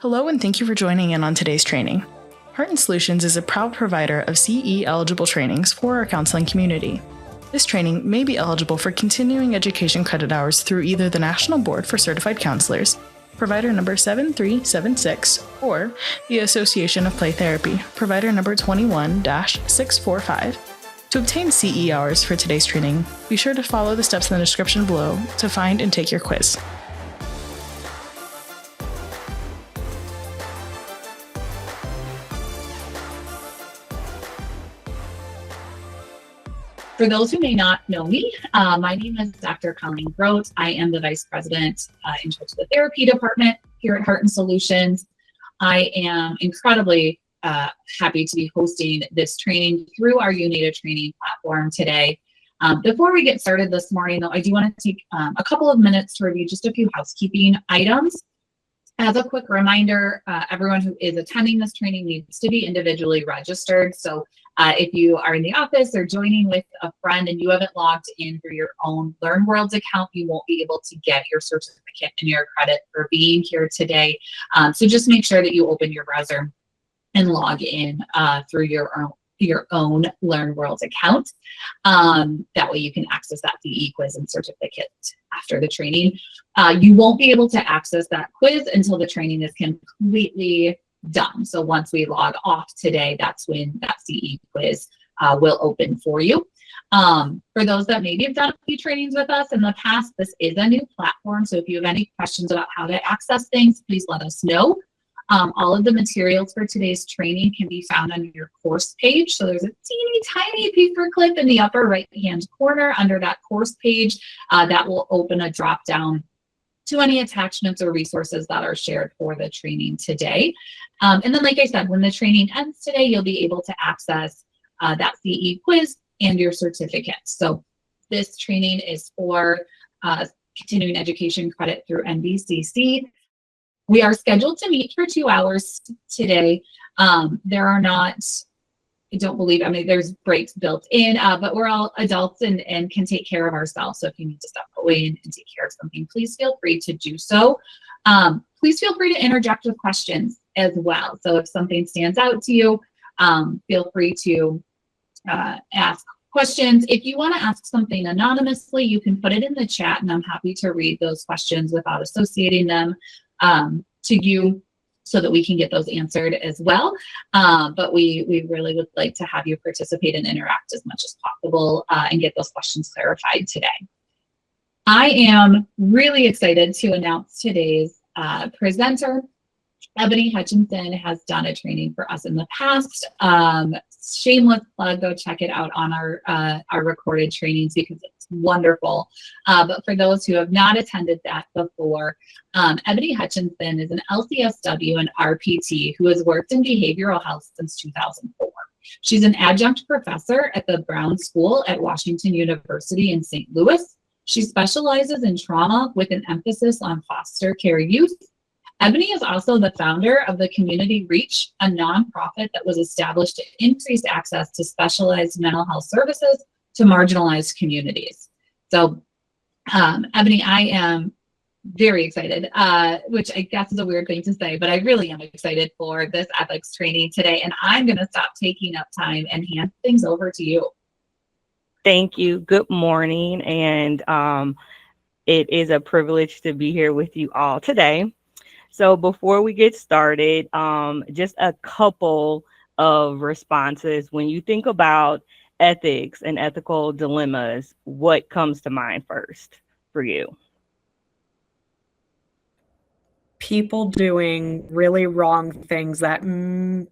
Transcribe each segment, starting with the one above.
Hello and thank you for joining in on today's training. Heart & Solutions is a proud provider of CE-eligible trainings for our counseling community. This training may be eligible for continuing education credit hours through either the National Board for Certified Counselors, provider number 7376, or the Association of Play Therapy, provider number 21-645. To obtain CE hours for today's training, be sure to follow the steps in the description below to find and take your quiz. For those who may not know me, my name is Dr. Colleen Grote. I am the Vice President in charge of the therapy department here at Heart & Solutions. I am incredibly happy to be hosting this training through our UNATA training platform today. Before we get started this morning, though, I do want to take a couple of minutes to review just a few housekeeping items. As a quick reminder, everyone who is attending this training needs to be individually registered. So if you are in the office or joining with a friend and you haven't logged in for your own LearnWorlds account, you won't be able to get your certificate and your credit for being here today. So just make sure that you open your browser and log in through your own LearnWorlds account. That way you can access that CE quiz and certificate after the training. You won't be able to access that quiz until the training is completely done. So once we log off today, that's when that CE quiz will open for you. For those that maybe have done a few trainings with us in the past, this is a new platform. So if you have any questions about how to access things, please let us know. All of the materials for today's training can be found on your course page. So there's a teeny tiny paperclip in the upper right-hand corner under that course page that will open a drop-down to any attachments or resources that are shared for the training today. And then, like I said, when the training ends today, you'll be able to access that CE quiz and your certificate. So this training is for continuing education credit through NBCC. We are scheduled to meet for 2 hours today. There are not, I don't believe, I mean, there's breaks built in, but we're all adults and can take care of ourselves. So if you need to step away and take care of something, please feel free to do so. Please feel free to interject with questions as well. So if something stands out to you, feel free to ask questions. If you want to ask something anonymously, you can put it in the chat and I'm happy to read those questions without associating them to you so that we can get those answered as well. But we really would like to have you participate and interact as much as possible and get those questions clarified today. I am really excited to announce today's presenter. Ebony Hutchinson has done a training for us in the past. Shameless plug, go check it out on our recorded trainings because it's wonderful. But for those who have not attended that before, Ebony Hutchinson is an LCSW and RPT who has worked in behavioral health since 2004. She's an adjunct professor at the Brown School at Washington University in St. Louis. She specializes in trauma with an emphasis on foster care youth. Ebony is also the founder of the Community Reach, a nonprofit that was established to increase access to specialized mental health services to marginalized communities. So, Ebony, I am very excited, which I guess is a weird thing to say, but I really am excited for this ethics training today. And I'm going to stop taking up time and hand things over to you. Thank you. Good morning. And it is a privilege to be here with you all today. So before we get started, just a couple of responses. When you think about ethics and ethical dilemmas, what comes to mind first for you? People doing really wrong things that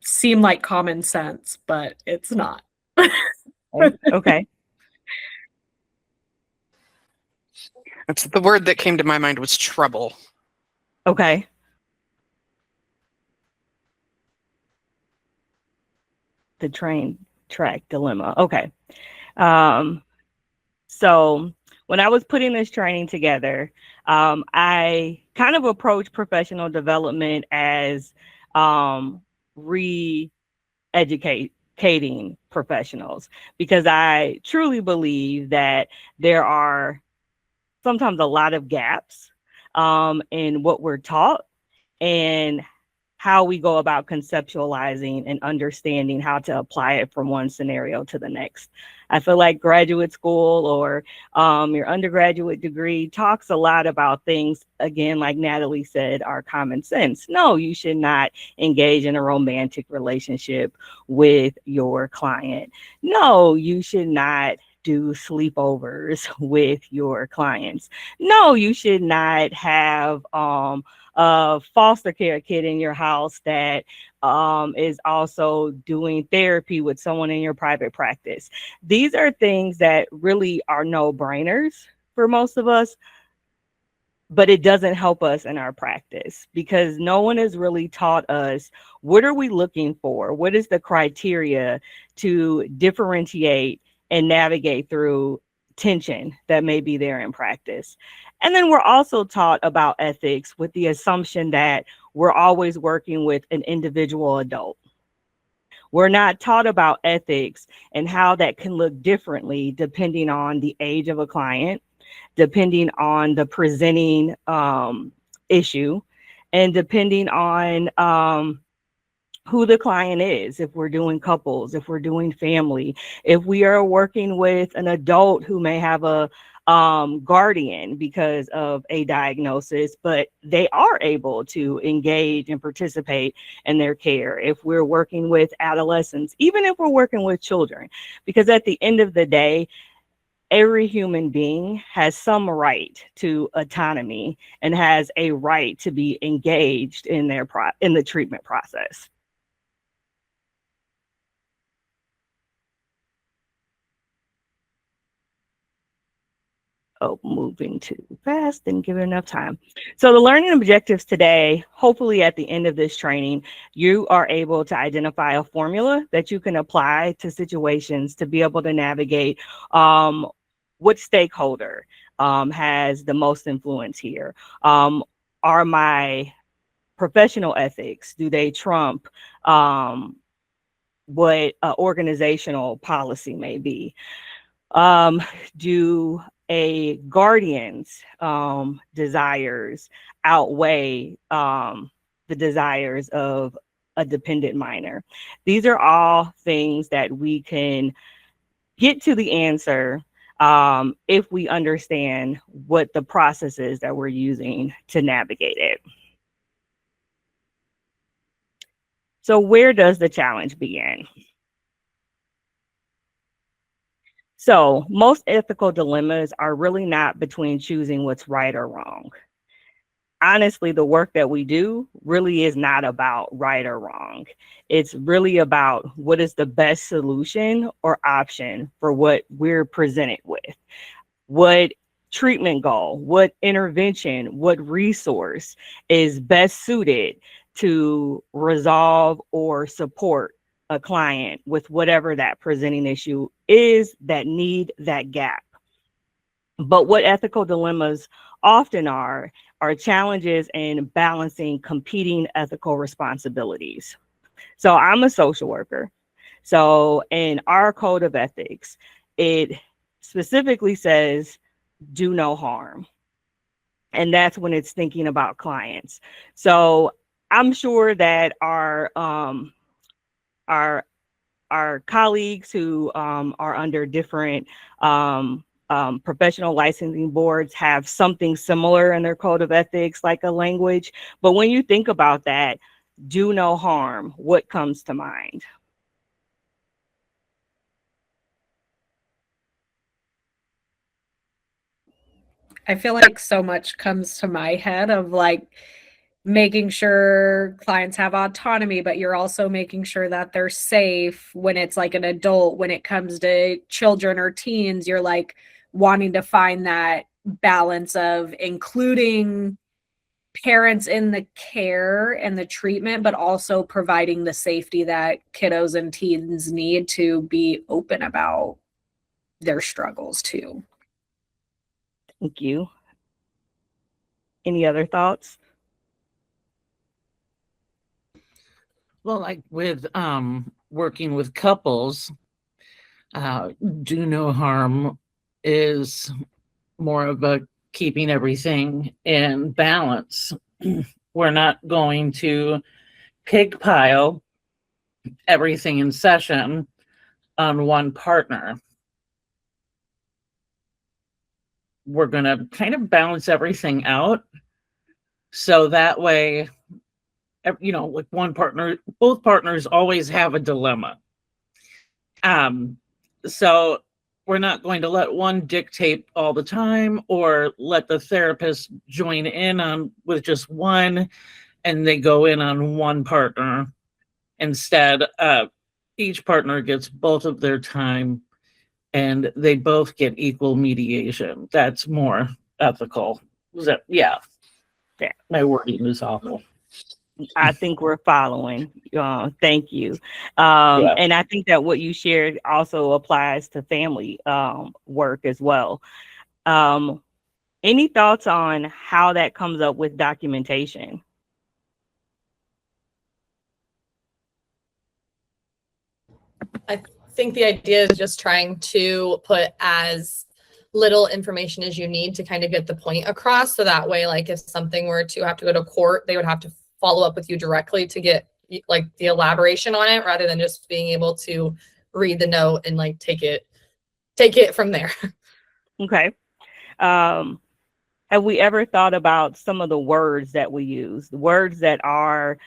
seem like common sense, but it's not. Okay. That's the word that came to my mind was trouble. Okay. The train track dilemma. Okay. So when I was putting this training together, I kind of approached professional development as re-educating professionals, because I truly believe that there are sometimes a lot of gaps in what we're taught and how we go about conceptualizing and understanding how to apply it from one scenario to the next. I feel like graduate school or your undergraduate degree talks a lot about things, again, like Natalie said, are common sense. No, you should not engage in a romantic relationship with your client. No, you should not do sleepovers with your clients. No, you should not have a foster care kid in your house that is also doing therapy with someone in your private practice. These are things that really are no-brainers for most of us, but it doesn't help us in our practice because no one has really taught us what are we looking for? What is the criteria to differentiate and navigate through tension that may be there in practice? And then we're also taught about ethics with the assumption that we're always working with an individual adult. We're not taught about ethics and how that can look differently depending on the age of a client, depending on the presenting issue, and depending on who the client is, if we're doing couples, if we're doing family, if we are working with an adult who may have a guardian because of a diagnosis, but they are able to engage and participate in their care. If we're working with adolescents, even if we're working with children, because at the end of the day, every human being has some right to autonomy and has a right to be engaged in in the treatment process. Oh, moving too fast, didn't give it enough time. So the learning objectives today, hopefully at the end of this training, you are able to identify a formula that you can apply to situations to be able to navigate what stakeholder has the most influence here. Are my professional ethics, do they trump what organizational policy may be? Do a guardian's desires outweigh the desires of a dependent minor? These are all things that we can get to the answer if we understand what the process is that we're using to navigate it. So where does the challenge begin? So most ethical dilemmas are really not between choosing what's right or wrong. Honestly, the work that we do really is not about right or wrong. It's really about what is the best solution or option for what we're presented with. What treatment goal, what intervention, what resource is best suited to resolve or support a client with whatever that presenting issue is that need that gap. But what ethical dilemmas often are challenges in balancing competing ethical responsibilities. So I'm a social worker. So in our code of ethics, it specifically says do no harm. And that's when it's thinking about clients. So I'm sure that our colleagues who are under different professional licensing boards have something similar in their code of ethics, like a language. But when you think about that, do no harm, what comes to mind? I feel like so much comes to my head of like making sure clients have autonomy, but you're also making sure that they're safe when it's like an adult. When it comes to children or teens, you're like wanting to find that balance of including parents in the care and the treatment, but also providing the safety that kiddos and teens need to be open about their struggles too. Thank you. Any other thoughts? Well, like with working with couples, do no harm is more of a keeping everything in balance. We're not going to pile everything in session on one partner. We're going to kind of balance everything out. So that way, like one partner, both partners always have a dilemma. So we're not going to let one dictate all the time or let the therapist join in on with just one and they go in on one partner. Instead, each partner gets both of their time and they both get equal mediation. That's more ethical. Yeah. My wording is awful. I think we're following. Thank you. Yeah. And I think that what you shared also applies to family work as well. Any thoughts on how that comes up with documentation? I think the idea is just trying to put as little information as you need to kind of get the point across. So that way, like if something were to have to go to court, they would have to follow up with you directly to get like the elaboration on it, rather than just being able to read the note and like take it from there. Okay. Have we ever thought about some of the words that we use, the words that are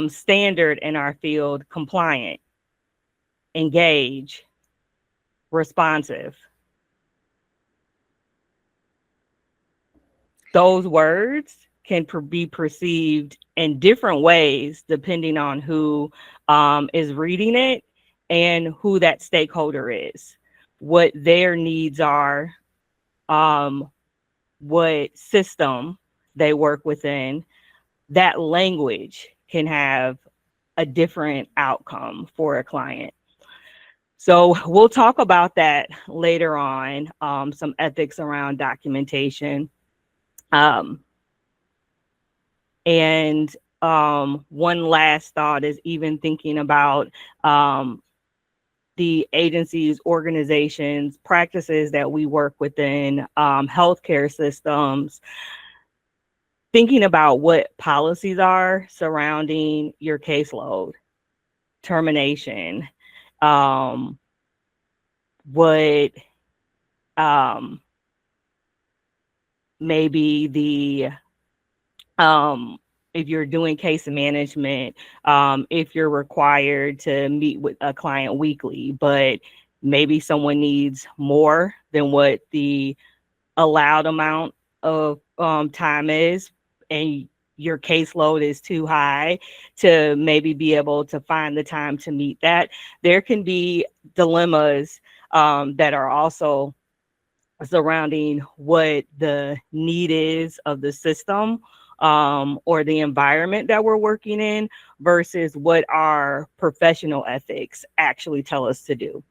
standard in our field? Compliant, engage, responsive. Those words can be perceived in different ways depending on who is reading it and who that stakeholder is, what their needs are, what system they work within. That language can have a different outcome for a client. So we'll talk about that later on, some ethics around documentation. And one last thought is even thinking about the agencies, organizations, practices that we work within, healthcare systems, thinking about what policies are surrounding your caseload, termination, what maybe the if you're doing case management, if you're required to meet with a client weekly, but maybe someone needs more than what the allowed amount of time is, and your caseload is too high to maybe be able to find the time to meet that. There can be dilemmas that are also surrounding what the need is of the system or the environment that we're working in versus what our professional ethics actually tell us to do.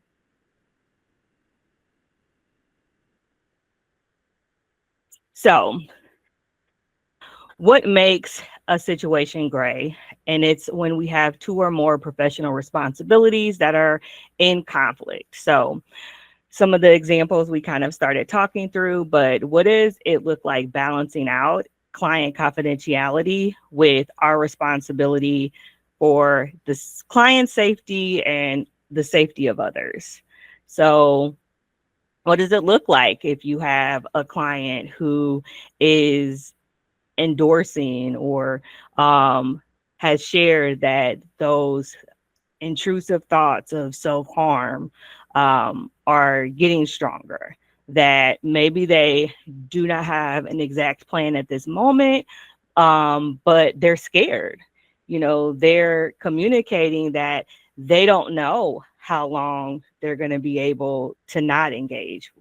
So what makes a situation gray? And it's when we have two or more professional responsibilities that are in conflict. So some of the examples we kind of started talking through, but what does it look like balancing out client confidentiality with our responsibility for the client safety and the safety of others? So what does it look like if you have a client who is endorsing or has shared that those intrusive thoughts of self-harm are getting stronger, that maybe they do not have an exact plan at this moment, but they're scared. They're communicating that they don't know how long they're going to be able to not engage,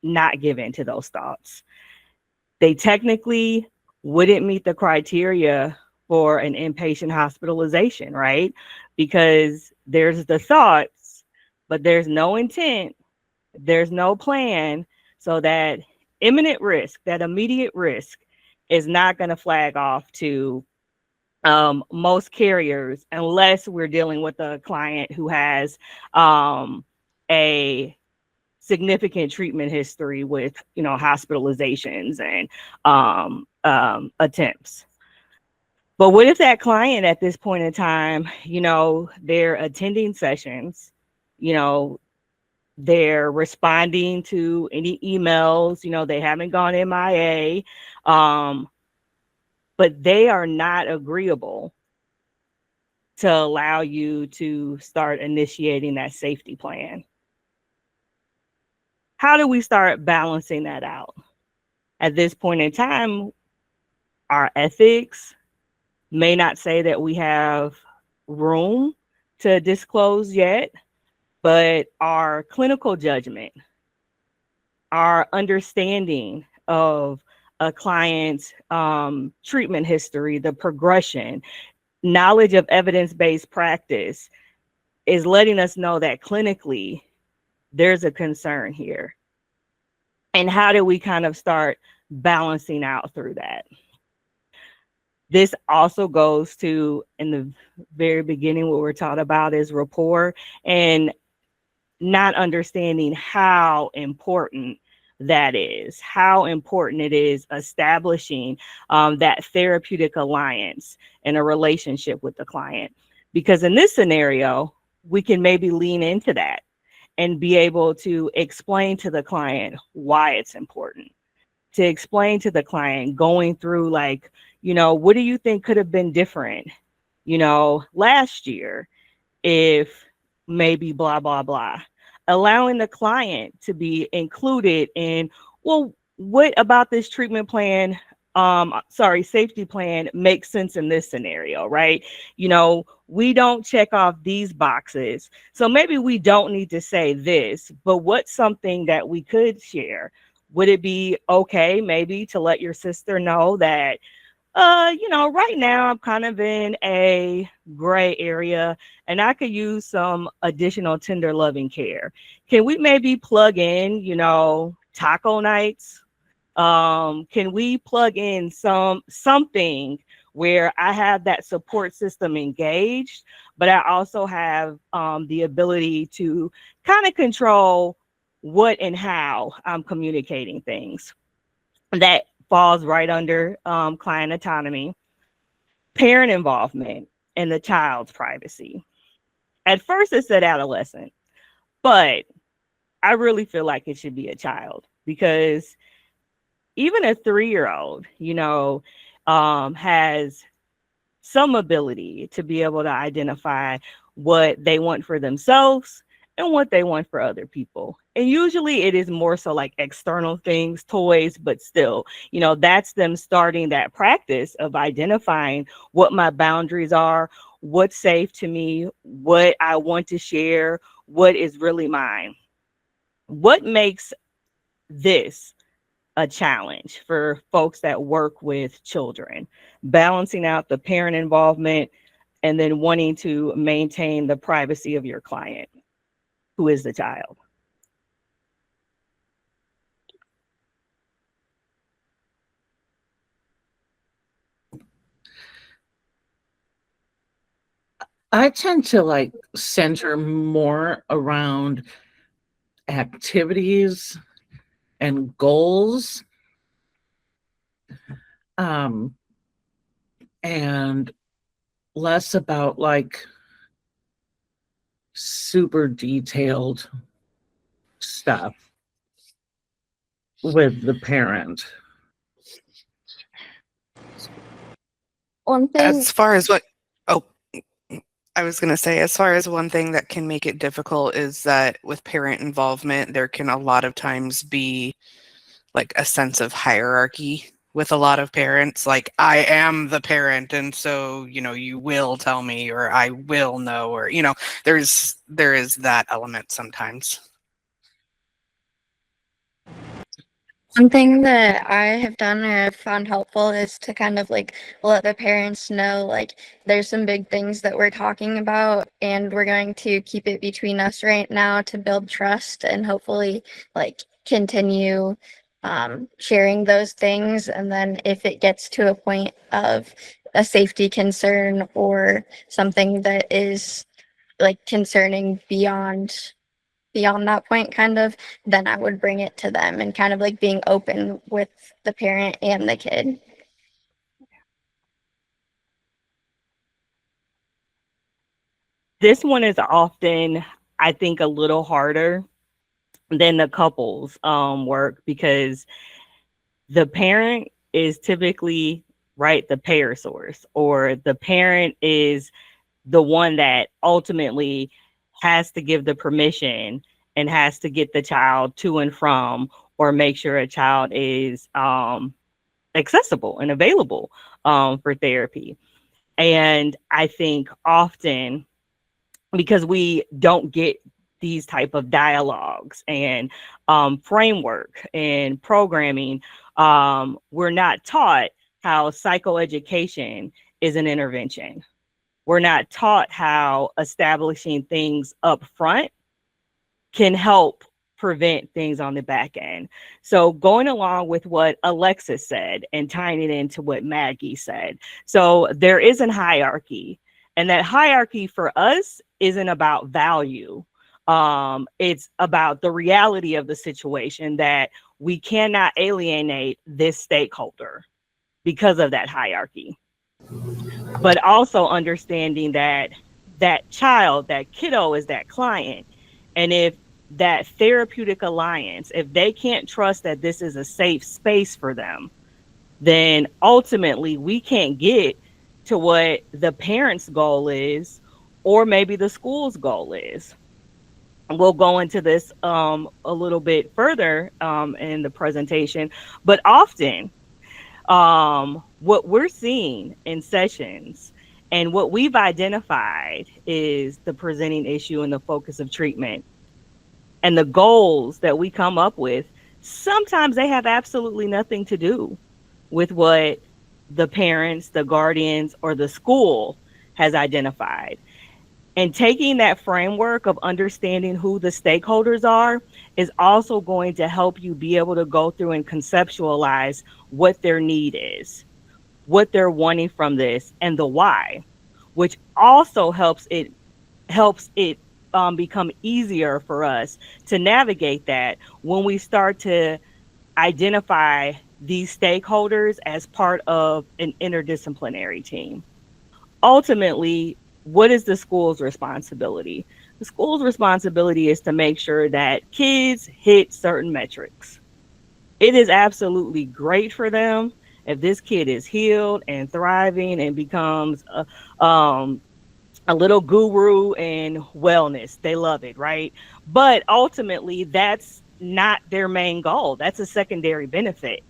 not give in to those thoughts. They technically wouldn't meet the criteria for an inpatient hospitalization, right? Because there's the thoughts, but there's no intent, there's no plan, so that imminent risk, that immediate risk is not going to flag off to most carriers unless we're dealing with a client who has a significant treatment history with, hospitalizations and attempts. But what if that client at this point in time, they're attending sessions, you know, they're responding to any emails, they haven't gone MIA, but they are not agreeable to allow you to start initiating that safety plan. How do we start balancing that out? At this point in time, our ethics may not say that we have room to disclose yet, but our clinical judgment, our understanding of a client's treatment history, the progression, knowledge of evidence-based practice is letting us know that clinically there's a concern here. And how do we kind of start balancing out through that? This also goes to, in the very beginning, what we're taught about is rapport, and not understanding how important that is, how important it is establishing that therapeutic alliance in a relationship with the client. Because in this scenario, we can maybe lean into that and be able to explain to the client why it's important, to explain to the client going through like, what do you think could have been different, last year if maybe blah, blah, blah. Allowing the client to be included in, well, what about this treatment plan, safety plan makes sense in this scenario, right? We don't check off these boxes. So maybe we don't need to say this, but what's something that we could share? Would it be okay maybe to let your sister know that, right now I'm kind of in a gray area and I could use some additional tender loving care. Can we maybe plug in, taco nights? Can we plug in something where I have that support system engaged, but I also have the ability to kind of control what and how I'm communicating things? That falls right under client autonomy, parent involvement, and the child's privacy. At first it said adolescent, but I really feel like it should be a child, because even a 3-year-old, has some ability to be able to identify what they want for themselves and what they want for other people. And usually it is more so like external things, toys, but still, that's them starting that practice of identifying what my boundaries are, what's safe to me, what I want to share, what is really mine. What makes this a challenge for folks that work with children? Balancing out the parent involvement and then wanting to maintain the privacy of your client, who is the child. I tend to center more around activities and goals, and less about super detailed stuff with the parent. One thing, As far as what, oh, I was going to say, as far as one thing that can make it difficult is that with parent involvement, there can a lot of times be like a sense of hierarchy with a lot of parents. Like, I am the parent, and so, you will tell me, or I will know, or, there is that element sometimes. one thing that I have done or have found helpful is to kind of let the parents know there's some big things that we're talking about and we're going to keep it between us right now to build trust and hopefully continue sharing those things. And then if it gets to a point of a safety concern or something that is concerning beyond that point, kind of, then I would bring it to them and kind of being open with the parent and the kid. This one is often, I think, a little harder than the couples work, because the parent is typically, right, the payer source, or the parent is the one that ultimately has to give the permission and has to get the child to and from, or make sure a child is accessible and available for therapy. And I think often, because we don't get these type of dialogues and framework and programming, we're not taught how psychoeducation is an intervention. We're not taught how establishing things up front can help prevent things on the back end. So going along with what Alexis said and tying it into what Maggie said. So there is a hierarchy, and that hierarchy for us isn't about value. It's about the reality of the situation, that we cannot alienate this stakeholder because of that hierarchy. But also understanding that that child, that kiddo, is that client. And if that therapeutic alliance, if they can't trust that this is a safe space for them, then ultimately we can't get to what the parent's goal is, or maybe the school's goal is. We'll go into this a little bit further in the presentation, but often what we're seeing in sessions and what we've identified is the presenting issue and the focus of treatment. And the goals that we come up with, sometimes they have absolutely nothing to do with what the parents, the guardians, or the school has identified. And taking that framework of understanding who the stakeholders are is also going to help you be able to go through and conceptualize what their need is, what they're wanting from this, and the why, which also helps it become easier for us to navigate that when we start to identify these stakeholders as part of an interdisciplinary team. Ultimately, what is the school's responsibility? The school's responsibility is to make sure that kids hit certain metrics. It is absolutely great for them if this kid is healed and thriving and becomes a little guru in wellness. They love it, right? But ultimately, that's not their main goal. That's a secondary benefit.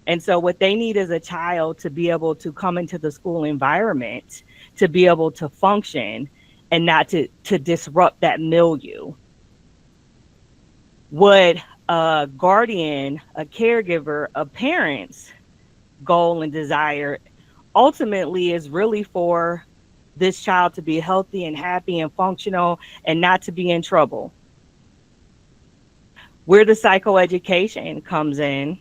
And so what they need is a child to be able to come into the school environment, to be able to function and not to disrupt that milieu. What a guardian, a caregiver, a parent's goal and desire ultimately is really for this child to be healthy and happy and functional and not to be in trouble. Where the psychoeducation comes in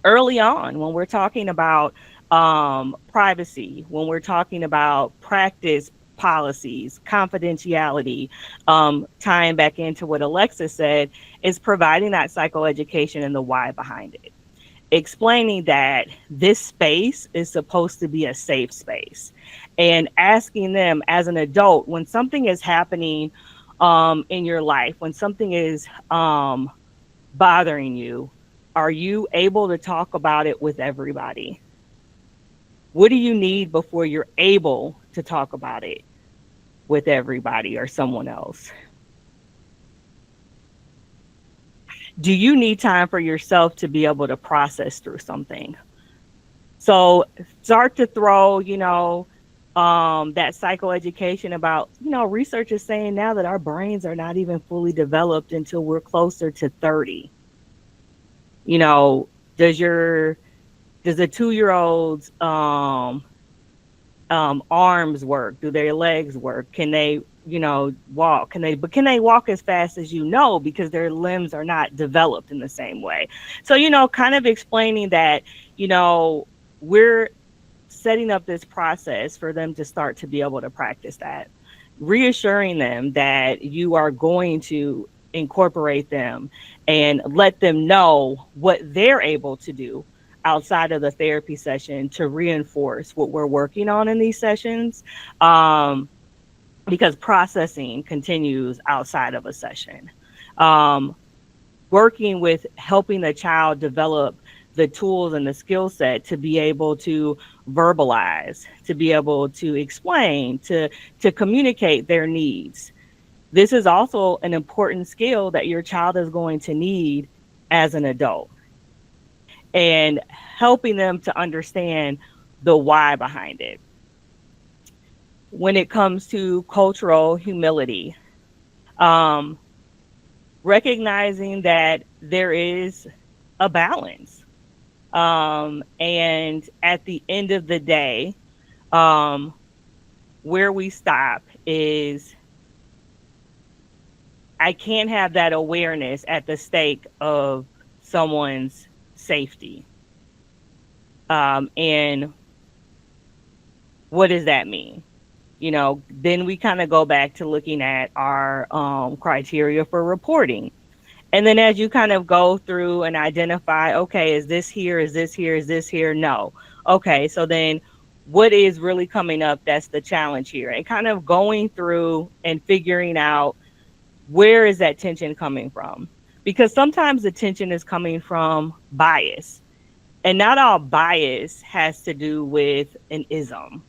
early on, when we're talking about privacy, when we're talking about practice policies, confidentiality, tying back into what Alexis said, is providing that psychoeducation and the why behind it. Explaining that this space is supposed to be a safe space, and asking them as an adult, when something is happening in your life, when something is bothering you, are you able to talk about it with everybody? What do you need before you're able to talk about it with everybody or someone else? Do you need time for yourself to be able to process through something? So start to throw, that psychoeducation about, research is saying now that our brains are not even fully developed until we're closer to 30. Does a 2-year-old's arms work? Do their legs work? Can they walk? Can they walk as fast as because their limbs are not developed in the same way? So kind of explaining that we're setting up this process for them to start to be able to practice that, reassuring them that you are going to incorporate them and let them know what they're able to do outside of the therapy session to reinforce what we're working on in these sessions. because processing continues outside of a session. Working with helping the child develop the tools and the skill set to be able to verbalize, to be able to explain, to communicate their needs. This is also an important skill that your child is going to need as an adult, and helping them to understand the why behind it. When it comes to cultural humility, recognizing that there is a balance. And at the end of the day, where we stop is I can't have that awareness at the stake of someone's safety. And what does that mean? Then we kind of go back to looking at our criteria for reporting. And then as you kind of go through and identify, okay, is this here? Is this here? Is this here? No. Okay, so then what is really coming up? That's the challenge here. And kind of going through and figuring out, where is that tension coming from? Because sometimes the tension is coming from bias. And not all bias has to do with an ism,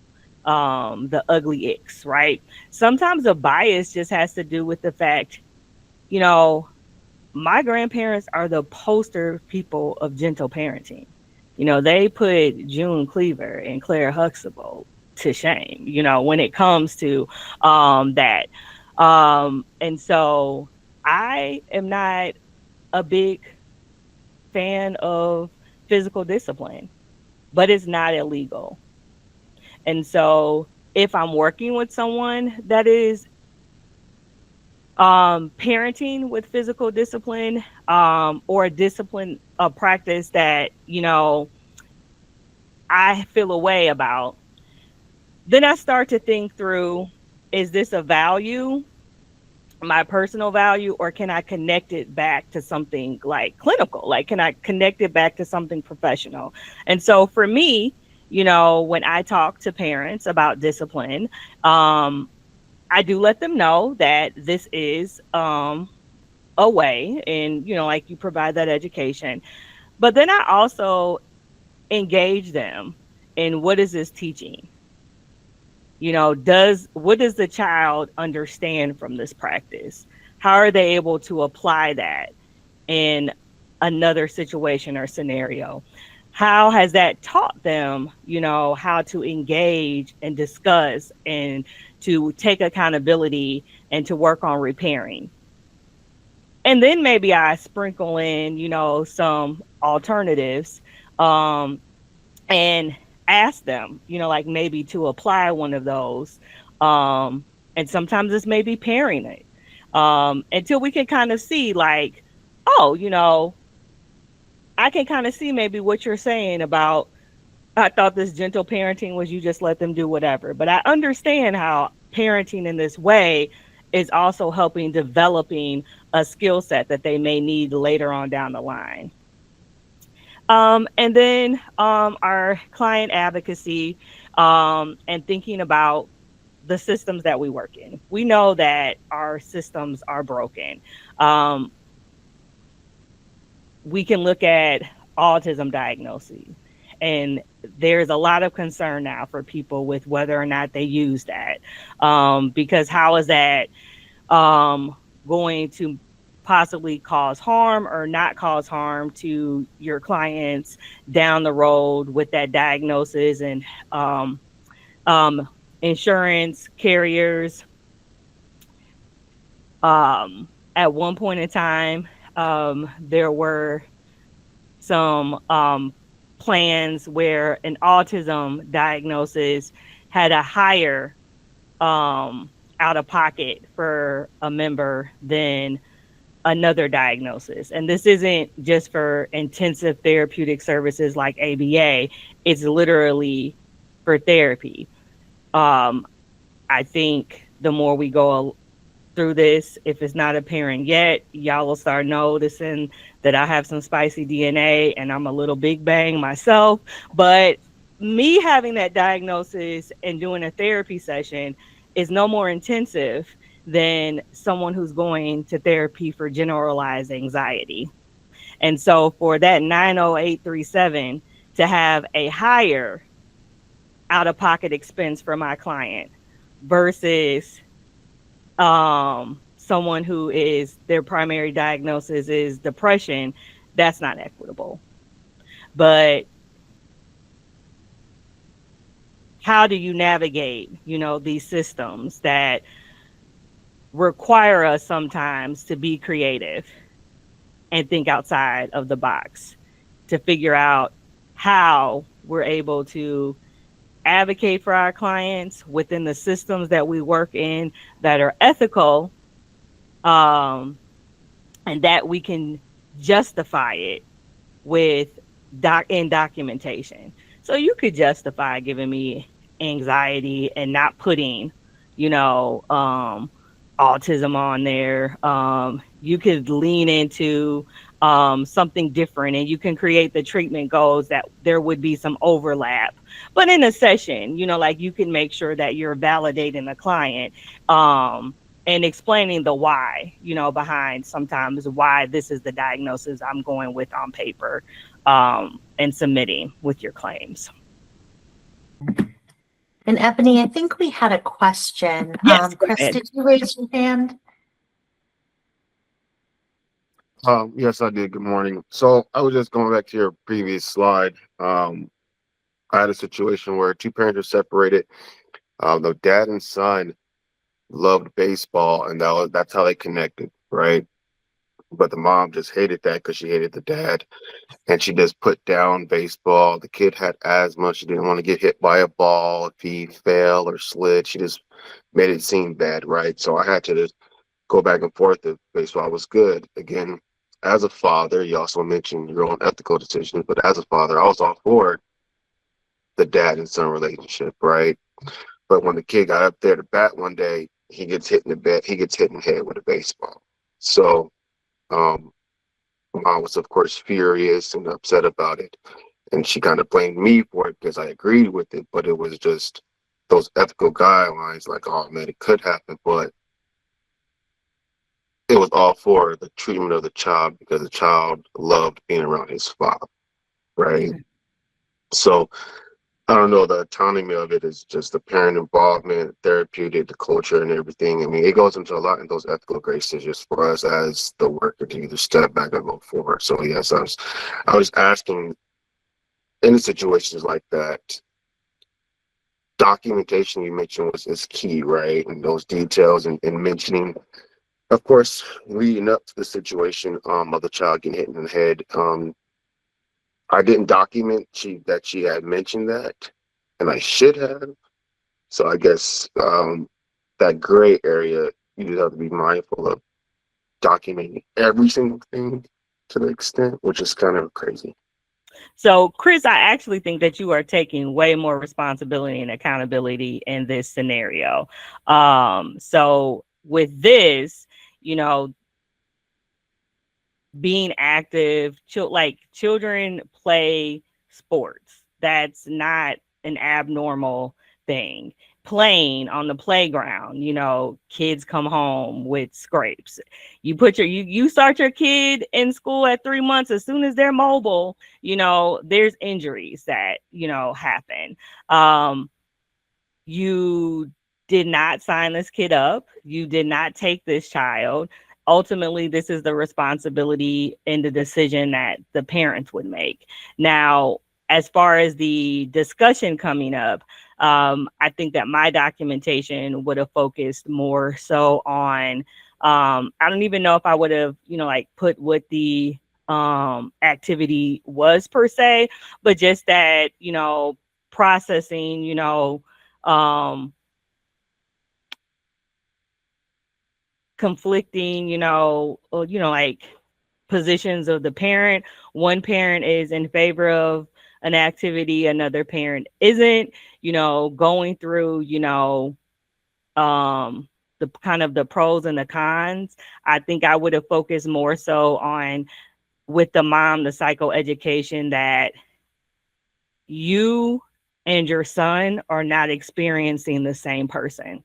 the ugly icks, right? Sometimes the bias just has to do with the fact, my grandparents are the poster people of gentle parenting. They put June Cleaver and Claire Huxtable to shame, when it comes to that. And so I am not a big fan of physical discipline, but it's not illegal. And so if I'm working with someone that is parenting with physical discipline, or a practice that, I feel a way about, then I start to think through, is this a value, my personal value, or can I connect it back to something like clinical? Like, can I connect it back to something professional? And so for me, when I talk to parents about discipline, I do let them know that this is a way, and like, you provide that education. But then I also engage them in, what is this teaching? What does the child understand from this practice? How are they able to apply that in another situation or scenario? How has that taught them, how to engage and discuss and to take accountability and to work on repairing? And then maybe I sprinkle in, some alternatives, and ask them, like, maybe to apply one of those. And sometimes it's maybe pairing it, until we can kind of see, like, oh, I can kind of see maybe what you're saying about, I thought this gentle parenting was you just let them do whatever. But I understand how parenting in this way is also helping developing a skill set that they may need later on down the line. And then our client advocacy, and thinking about the systems that we work in. We know that our systems are broken. We can look at autism diagnoses, and there's a lot of concern now for people with whether or not they use that, because how is that going to possibly cause harm or not cause harm to your clients down the road with that diagnosis? And insurance carriers, at one point in time, there were some plans where an autism diagnosis had a higher out of pocket for a member than another diagnosis. And this isn't just for intensive therapeutic services like ABA, it's literally for therapy. I think the more we go through this, if it's not apparent yet, y'all will start noticing that I have some spicy DNA and I'm a little big bang myself. But me having that diagnosis and doing a therapy session is no more intensive than someone who's going to therapy for generalized anxiety. And so for that 90837 to have a higher out-of-pocket expense for my client versus someone who is their primary diagnosis is depression, that's not equitable. But how do you navigate, these systems that require us sometimes to be creative and think outside of the box to figure out how we're able to advocate for our clients within the systems that we work in that are ethical, and that we can justify it with documentation. So you could justify giving me anxiety and not putting, autism on there. You could lean into something different, and you can create the treatment goals that there would be some overlap. But in a session, like you can make sure that you're validating the client and explaining the why, behind sometimes why this is the diagnosis I'm going with on paper, and submitting with your claims. And Ebony, I think we had a question. Yes, Chris, did you raise your hand? Yes, I did. Good morning. So I was just going back to your previous slide. I had a situation where two parents are separated. The dad and son loved baseball, and that's how they connected, right? But the mom just hated that because she hated the dad, and she just put down baseball. The kid had asthma. She didn't want to get hit by a ball if he fell or slid. She just made it seem bad, right? So I had to just go back and forth if baseball was good. Again, as a father, you also mentioned your own ethical decisions, but as a father, I was all for the dad and son relationship, right? But when the kid got up there to bat one day, he gets hit in the head with a baseball. So mom was, of course, furious and upset about it. And she kind of blamed me for it because I agreed with it, but it was just those ethical guidelines, like, oh man, it could happen, but it was all for the treatment of the child because the child loved being around his father, right? Mm-hmm. So I don't know, the autonomy of it is just the parent involvement, therapeutic, the culture and everything. I mean, it goes into a lot in those ethical graces just for us as the worker to either step back or go forward. So yes, I was asking in situations like that, documentation you mentioned is key, right? And those details and mentioning, of course, leading up to the situation of the child getting hit in the head. I didn't document that she had mentioned that, and I should have. So I guess that gray area, you just have to be mindful of documenting every single thing to the extent, which is kind of crazy. So, Chris, I actually think that you are taking way more responsibility and accountability in this scenario. So with this, being active, children play sports. That's not an abnormal thing. Playing on the playground, kids come home with scrapes. You start your kid in school at 3 months. As soon as they're mobile, there's injuries that, happen. You did not sign this kid up. You did not take this child. Ultimately, this is the responsibility and the decision that the parents would make. Now, as far as the discussion coming up, I think that my documentation would have focused more so on, I don't even know if I would have, put what the activity was per se, but just that, processing, conflicting, positions of the parent. One parent is in favor of an activity, another parent isn't, going through, the kind of the pros and the cons. I think I would have focused more so on, with the mom, the psychoeducation that you and your son are not experiencing the same person.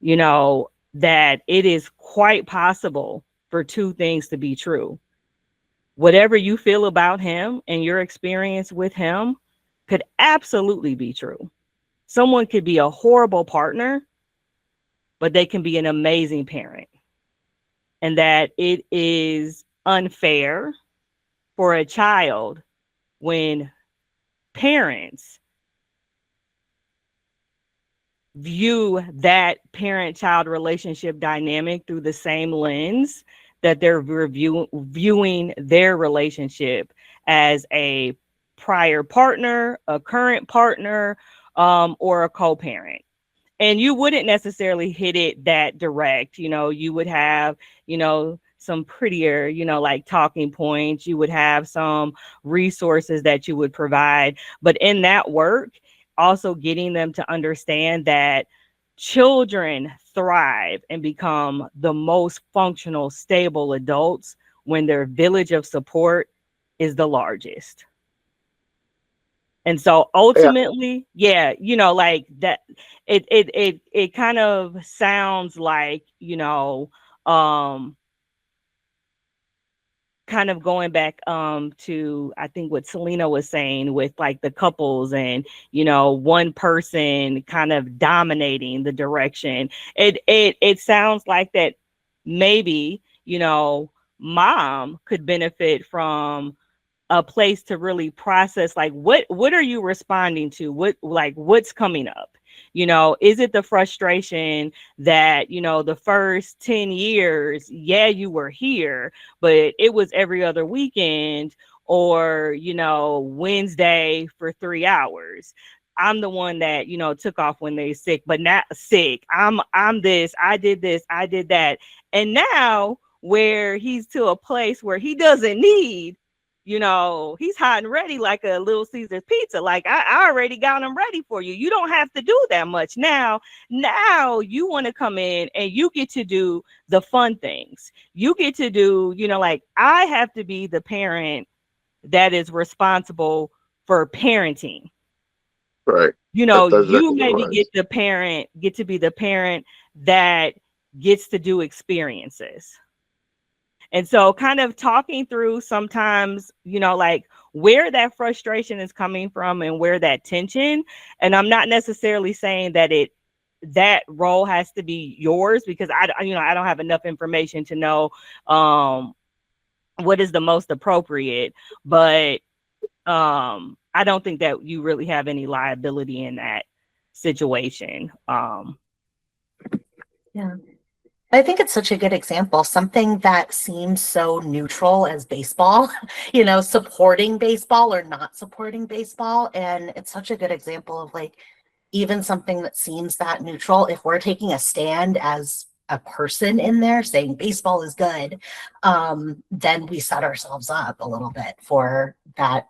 that it is quite possible for two things to be true. Whatever you feel about him and your experience with him could absolutely be true. Someone could be a horrible partner, but they can be an amazing parent. And that it is unfair for a child when parents view that parent-child relationship dynamic through the same lens that they're viewing their relationship as a prior partner, a current partner, or a co-parent. And you wouldn't necessarily hit it that direct. You would have, some prettier, like talking points. You would have some resources that you would provide. But in that work, also getting them to understand that children thrive and become the most functional, stable adults when their village of support is the largest. And so ultimately, like that, it kind of sounds like, kind of going back to I think what Selena was saying with like the couples and one person kind of dominating the direction. It sounds like that maybe mom could benefit from a place to really process like what are you responding to, what's coming up. Is it the frustration that the first 10 years you were here, but it was every other weekend, or Wednesday for 3 hours? I'm the one that took off when they're sick, but not sick. I'm this, I did that. And now where he's to a place where he doesn't need, he's hot and ready like a Little Caesar's pizza. Like I already got him ready for you. You don't have to do that much now. Now you want to come in and you get to do the fun things. You get to do, like I have to be the parent that is responsible for parenting. Right. You maybe get to be the parent that gets to do experiences. And so kind of talking through sometimes, like where that frustration is coming from and where that tension. And I'm not necessarily saying that that role has to be yours, because I don't have enough information to know what is the most appropriate. But I don't think that you really have any liability in that situation. Yeah. I think it's such a good example, something that seems so neutral as baseball, supporting baseball or not supporting baseball. And it's such a good example of like, even something that seems that neutral, if we're taking a stand as a person in there saying baseball is good, then we set ourselves up a little bit for that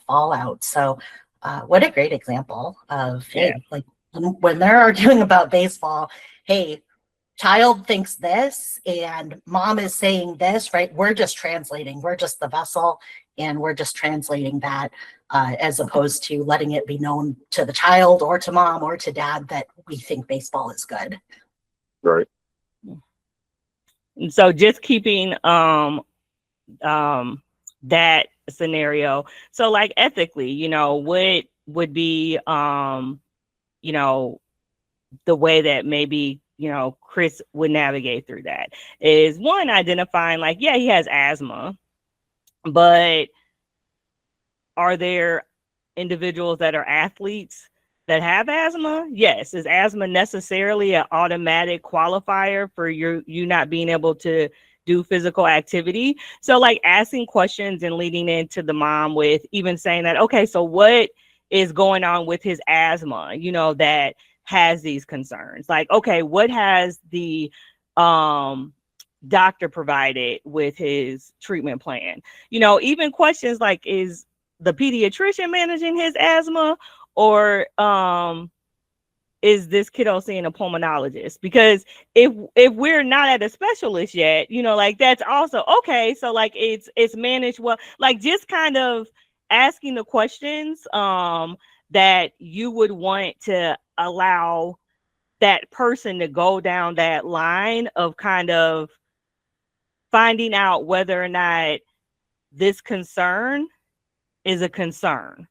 fallout. So what a great example of, hey, like when they're arguing about baseball, hey, child thinks this and mom is saying this, right? We're just translating. We're just the vessel, and we're just translating that as opposed to letting it be known to the child or to mom or to dad that we think baseball is good. Right. And so just keeping that scenario. So like ethically, what would be the way that maybe Chris would navigate through that is, one, identifying like, he has asthma, but are there individuals that are athletes that have asthma? Yes. Is asthma necessarily an automatic qualifier for you not being able to do physical activity? So like asking questions and leading into the mom with even saying that, okay, so what is going on with his asthma, that has these concerns? Like, okay, what has the doctor provided with his treatment plan? Even questions like, is the pediatrician managing his asthma, or is this kiddo seeing a pulmonologist? Because if we're not at a specialist yet, like that's also okay. So like it's managed well, like just kind of asking the questions that you would want to allow that person to go down that line of kind of finding out whether or not this concern is a concern,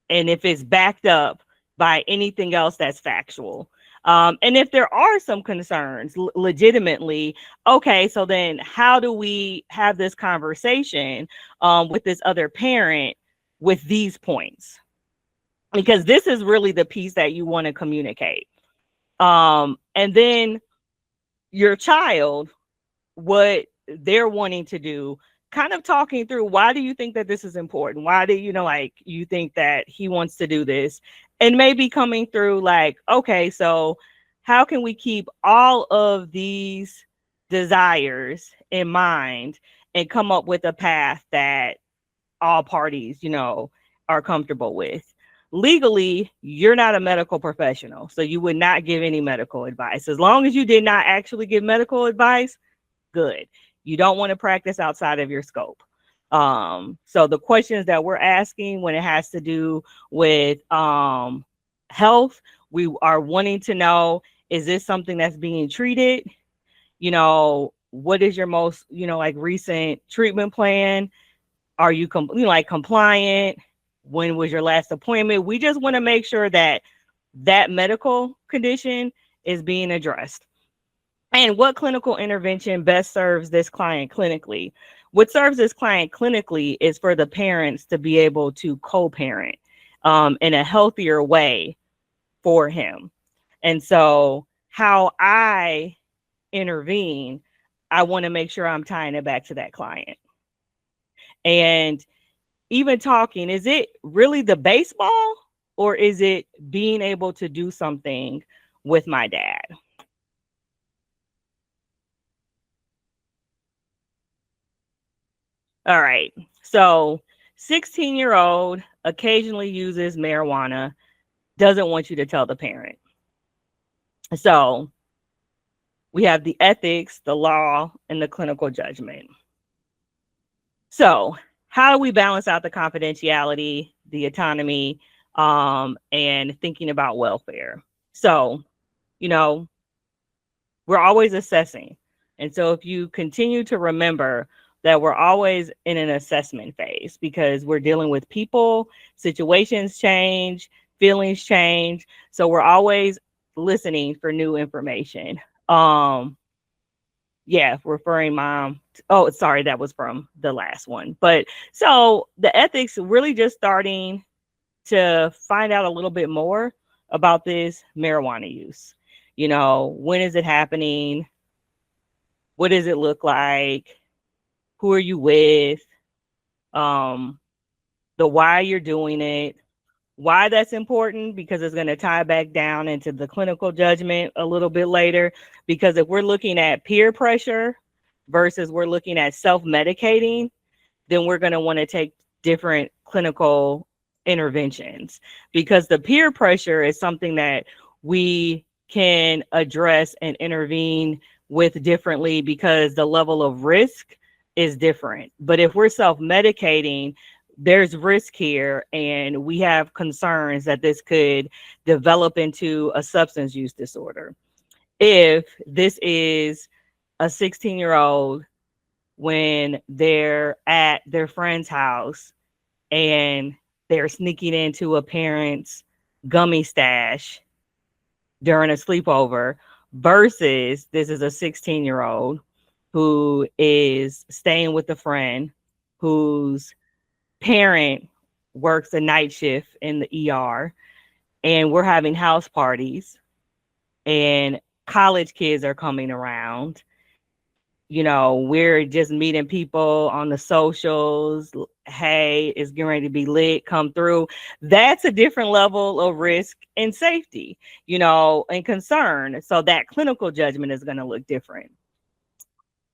and if it's backed up by anything else that's factual. And if there are some concerns legitimately, okay, so then how do we have this conversation with this other parent with these points? Because this is really the piece that you want to communicate. And then your child, what they're wanting to do, kind of talking through, why do you think that this is important? Why do you know, like, you think that he wants to do this? And maybe coming through like, okay, so how can we keep all of these desires in mind and come up with a path that all parties, you know, are comfortable with? Legally, you're not a medical professional, so you would not give any medical advice. As long as you did not actually give medical advice, good. You don't want to practice outside of your scope. So the questions that we're asking when it has to do with health, we are wanting to know, is this something that's being treated? You know, what is your most, you know, like recent treatment plan? Are you compliant? When was your last appointment? We just want to make sure that that medical condition is being addressed. And what clinical intervention best serves this client clinically? What serves this client clinically is for the parents to be able to co-parent in a healthier way for him. And so how I intervene, I want to make sure I'm tying it back to that client. And even talking, is it really the baseball, or is it being able to do something with my dad? All right. So 16-year-old occasionally uses marijuana, doesn't want you to tell the parent. So we have the ethics, the law, and the clinical judgment. So how do we balance out the confidentiality, the autonomy, and thinking about welfare? So, you know, we're always assessing. And so if you continue to remember that we're always in an assessment phase, because we're dealing with people, situations change, feelings change. So we're always listening for new information. Yeah, referring mom. Oh, sorry, that was from the last one. But so the ethics, really just starting to find out a little bit more about this marijuana use. You know, when is it happening? What does it look like? Who are you with? The why you're doing it. Why that's important, because it's going to tie back down into the clinical judgment a little bit later. Because if we're looking at peer pressure versus we're looking at self-medicating, then we're going to want to take different clinical interventions, because the peer pressure is something that we can address and intervene with differently, because the level of risk is different. But if we're self-medicating, there's risk here, and we have concerns that this could develop into a substance use disorder. If this is a 16-year-old when they're at their friend's house and they're sneaking into a parent's gummy stash during a sleepover, versus this is a 16-year-old who is staying with a friend whose parent works a night shift in the ER, and we're having house parties and college kids are coming around. You know, we're just meeting people on the socials. Hey, it's getting ready to be lit, come through. That's a different level of risk and safety, you know, and concern. So that clinical judgment is going to look different.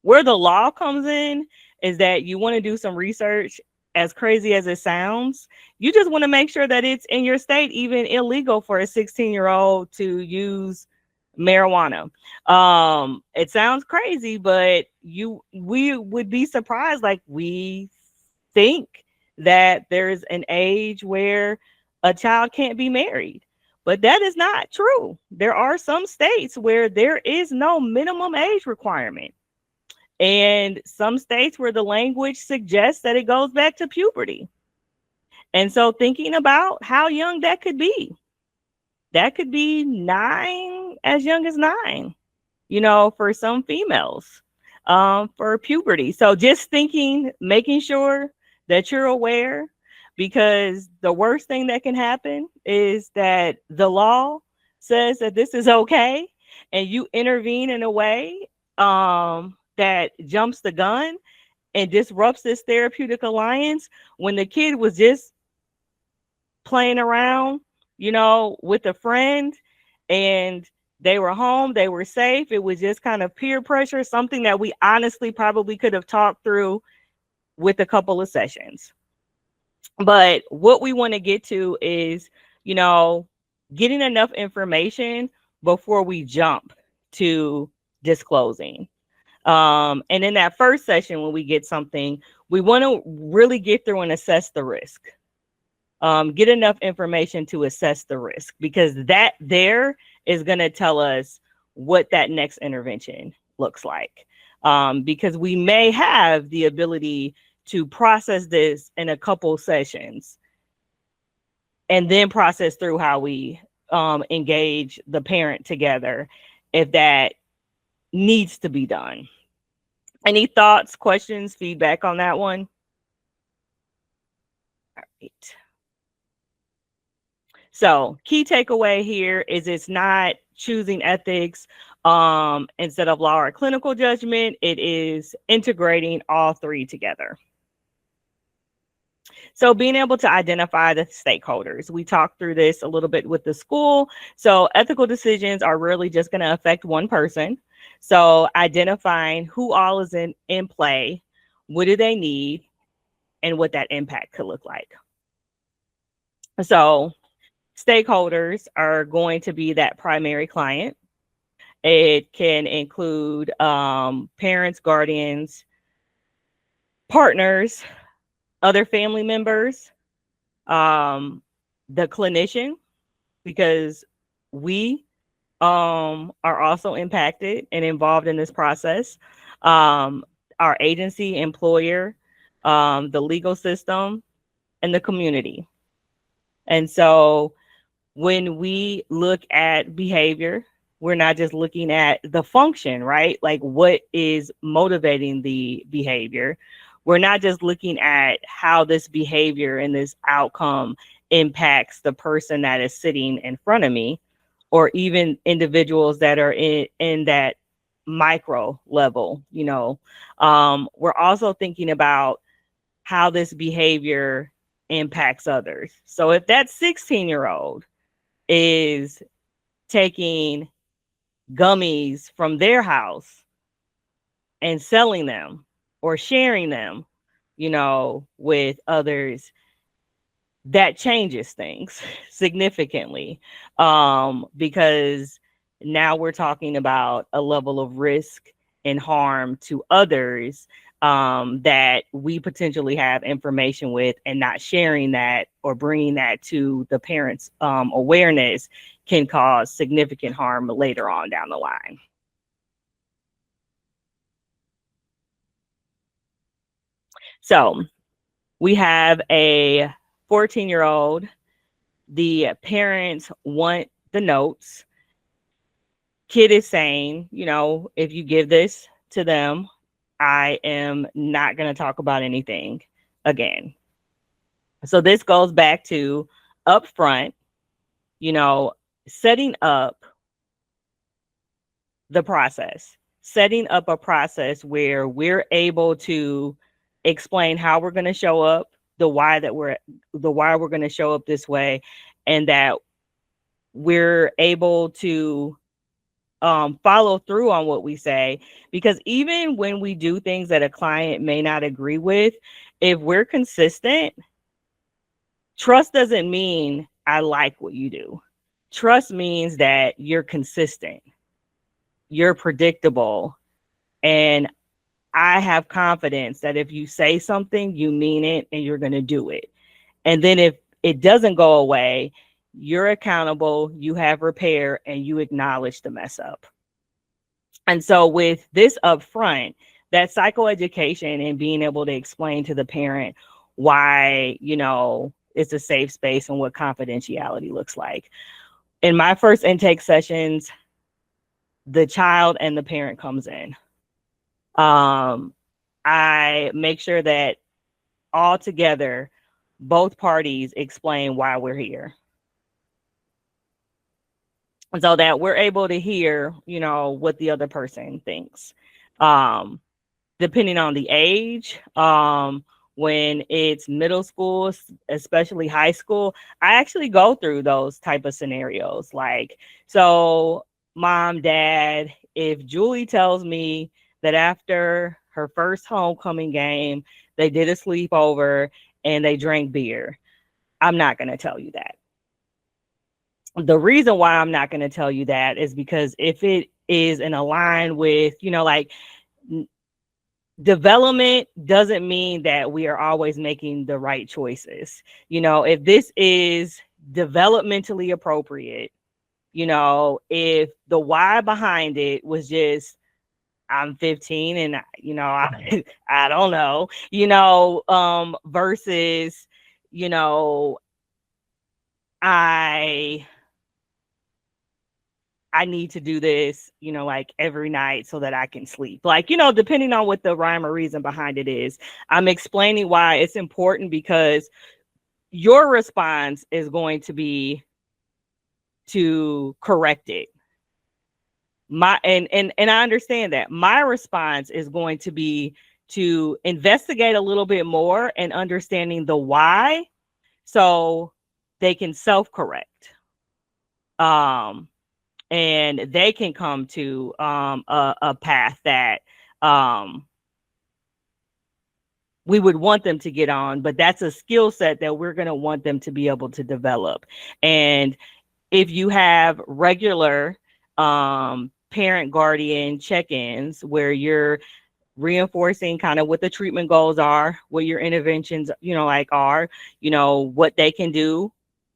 Where the law comes in is that you want to do some research. As crazy as it sounds, you just want to make sure that it's in your state even illegal for a 16-year-old to use marijuana. It sounds crazy, but we would be surprised. Like, we think that there's an age where a child can't be married, but that is not true. There are some states where there is no minimum age requirement, and some states where the language suggests that it goes back to puberty. And so thinking about how young that could be 9, as young as 9, for some females, for puberty. So just thinking, making sure that you're aware, because the worst thing that can happen is that the law says that this is okay, and you intervene in a way that jumps the gun and disrupts this therapeutic alliance when the kid was just playing around, with a friend, and they were home, they were safe. It was just kind of peer pressure, something that we honestly probably could have talked through with a couple of sessions. But what we want to get to is, getting enough information before we jump to disclosing. And in that first session, when we get something, we want to really get through and assess the risk. Get enough information to assess the risk, because that there is going to tell us what that next intervention looks like. Because we may have the ability to process this in a couple sessions and then process through how we engage the parent together, if that needs to be done. Any thoughts, questions, feedback on that one? All right. So key takeaway here is it's not choosing ethics instead of law or clinical judgment. It is integrating all three together. So being able to identify the stakeholders. We talked through this a little bit with the school. So ethical decisions are really just going to affect one person. So identifying who all is in play, what do they need, and what that impact could look like. So stakeholders are going to be that primary client. It can include parents, guardians, partners, other family members, the clinician, because we are also impacted and involved in this process, our agency, employer, the legal system, and the community. And so when we look at behavior, we're not just looking at the function, right? Like what is motivating the behavior. We're not just looking at how this behavior and this outcome impacts the person that is sitting in front of me, or even individuals that are in that micro level, We're also thinking about how this behavior impacts others. So if that 16-year-old is taking gummies from their house and selling them or sharing them, with others, that changes things significantly, because now we're talking about a level of risk and harm to others that we potentially have information with, and not sharing that or bringing that to the parents' awareness can cause significant harm later on down the line. So we have a 14-year-old. The parents want the notes. Kid is saying, if you give this to them, I am not going to talk about anything again. So this goes back to upfront, setting up the process, setting up a process where we're able to explain how we're going to show up, the why we're going to show up this way, and that we're able to follow through on what we say. Because even when we do things that a client may not agree with, if we're consistent, trust doesn't mean I like what you do. Trust means that you're consistent, you're predictable, and I have confidence that if you say something, you mean it and you're going to do it. And then if it doesn't go away, you're accountable, you have repair, and you acknowledge the mess up. And so with this up front, that psychoeducation and being able to explain to the parent why, it's a safe space and what confidentiality looks like. In my first intake sessions, the child and the parent comes in. I make sure that all together, both parties explain why we're here, so that we're able to hear, what the other person thinks. Depending on the age, when it's middle school, especially high school, I actually go through those type of scenarios. Like, so mom, dad, if Julie tells me that after her first homecoming game, they did a sleepover and they drank beer, I'm not going to tell you that. The reason why I'm not going to tell you that is because if it is in line with, development doesn't mean that we are always making the right choices. If this is developmentally appropriate, if the why behind it was just, I'm 15 and, I don't know, versus, I need to do this, like every night so that I can sleep. Like, depending on what the rhyme or reason behind it is, I'm explaining why it's important, because your response is going to be to correct it. And I understand that. My response is going to be to investigate a little bit more and understanding the why, so they can self-correct. And they can come to a path that we would want them to get on, but that's a skill set that we're going to want them to be able to develop. And if you have regular parent guardian check-ins where you're reinforcing kind of what the treatment goals are, what your interventions, are, what they can do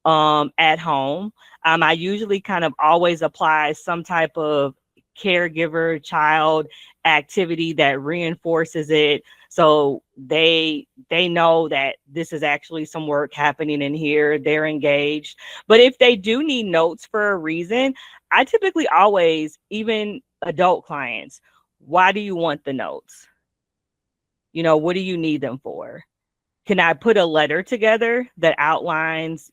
at home. I usually kind of always apply some type of caregiver child activity that reinforces it, so they know that this is actually some work happening in here. They're engaged. But if they do need notes for a reason, I typically always, even adult clients, why do you want the notes? What do you need them for? Can I put a letter together that outlines,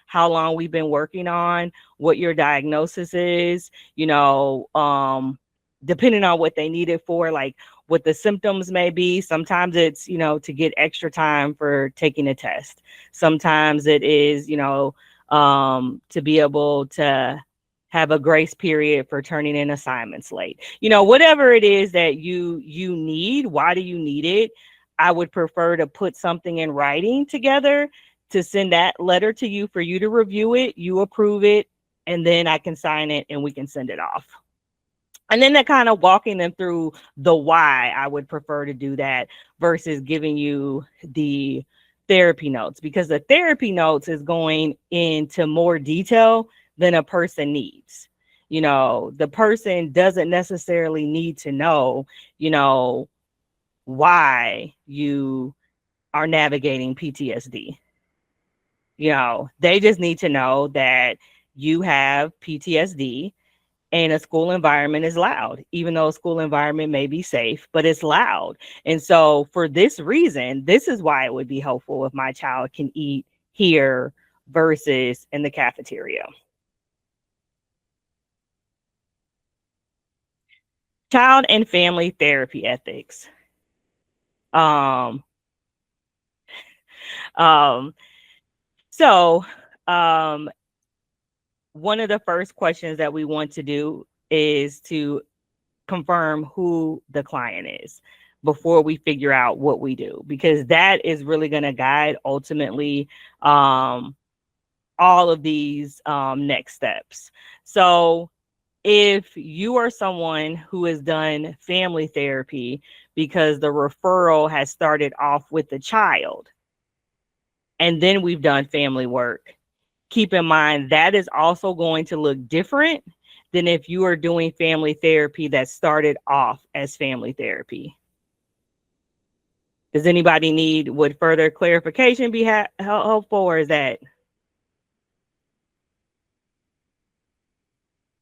how long we've been working on, what your diagnosis is, depending on what they need it for, like what the symptoms may be. Sometimes it's, to get extra time for taking a test. Sometimes it is, to be able to have a grace period for turning in assignments late. Whatever it is that you need, why do you need it? I would prefer to put something in writing together to send that letter to you for you to review it, you approve it, and then I can sign it and we can send it off. And then they're kind of walking them through the why. I would prefer to do that versus giving you the therapy notes, because the therapy notes is going into more detail than a person needs. The person doesn't necessarily need to know, why you are navigating PTSD. They just need to know that you have PTSD and a school environment is loud, even though a school environment may be safe, but it's loud. And so for this reason, this is why it would be helpful if my child can eat here versus in the cafeteria. Child and family therapy ethics. So one of the first questions that we want to do is to confirm who the client is before we figure out what we do, because that is really going to guide ultimately all of these next steps. So if you are someone who has done family therapy because the referral has started off with the child, and then we've done family work, keep in mind that is also going to look different than if you are doing family therapy that started off as family therapy. Does anybody need, would further clarification be helpful, or is that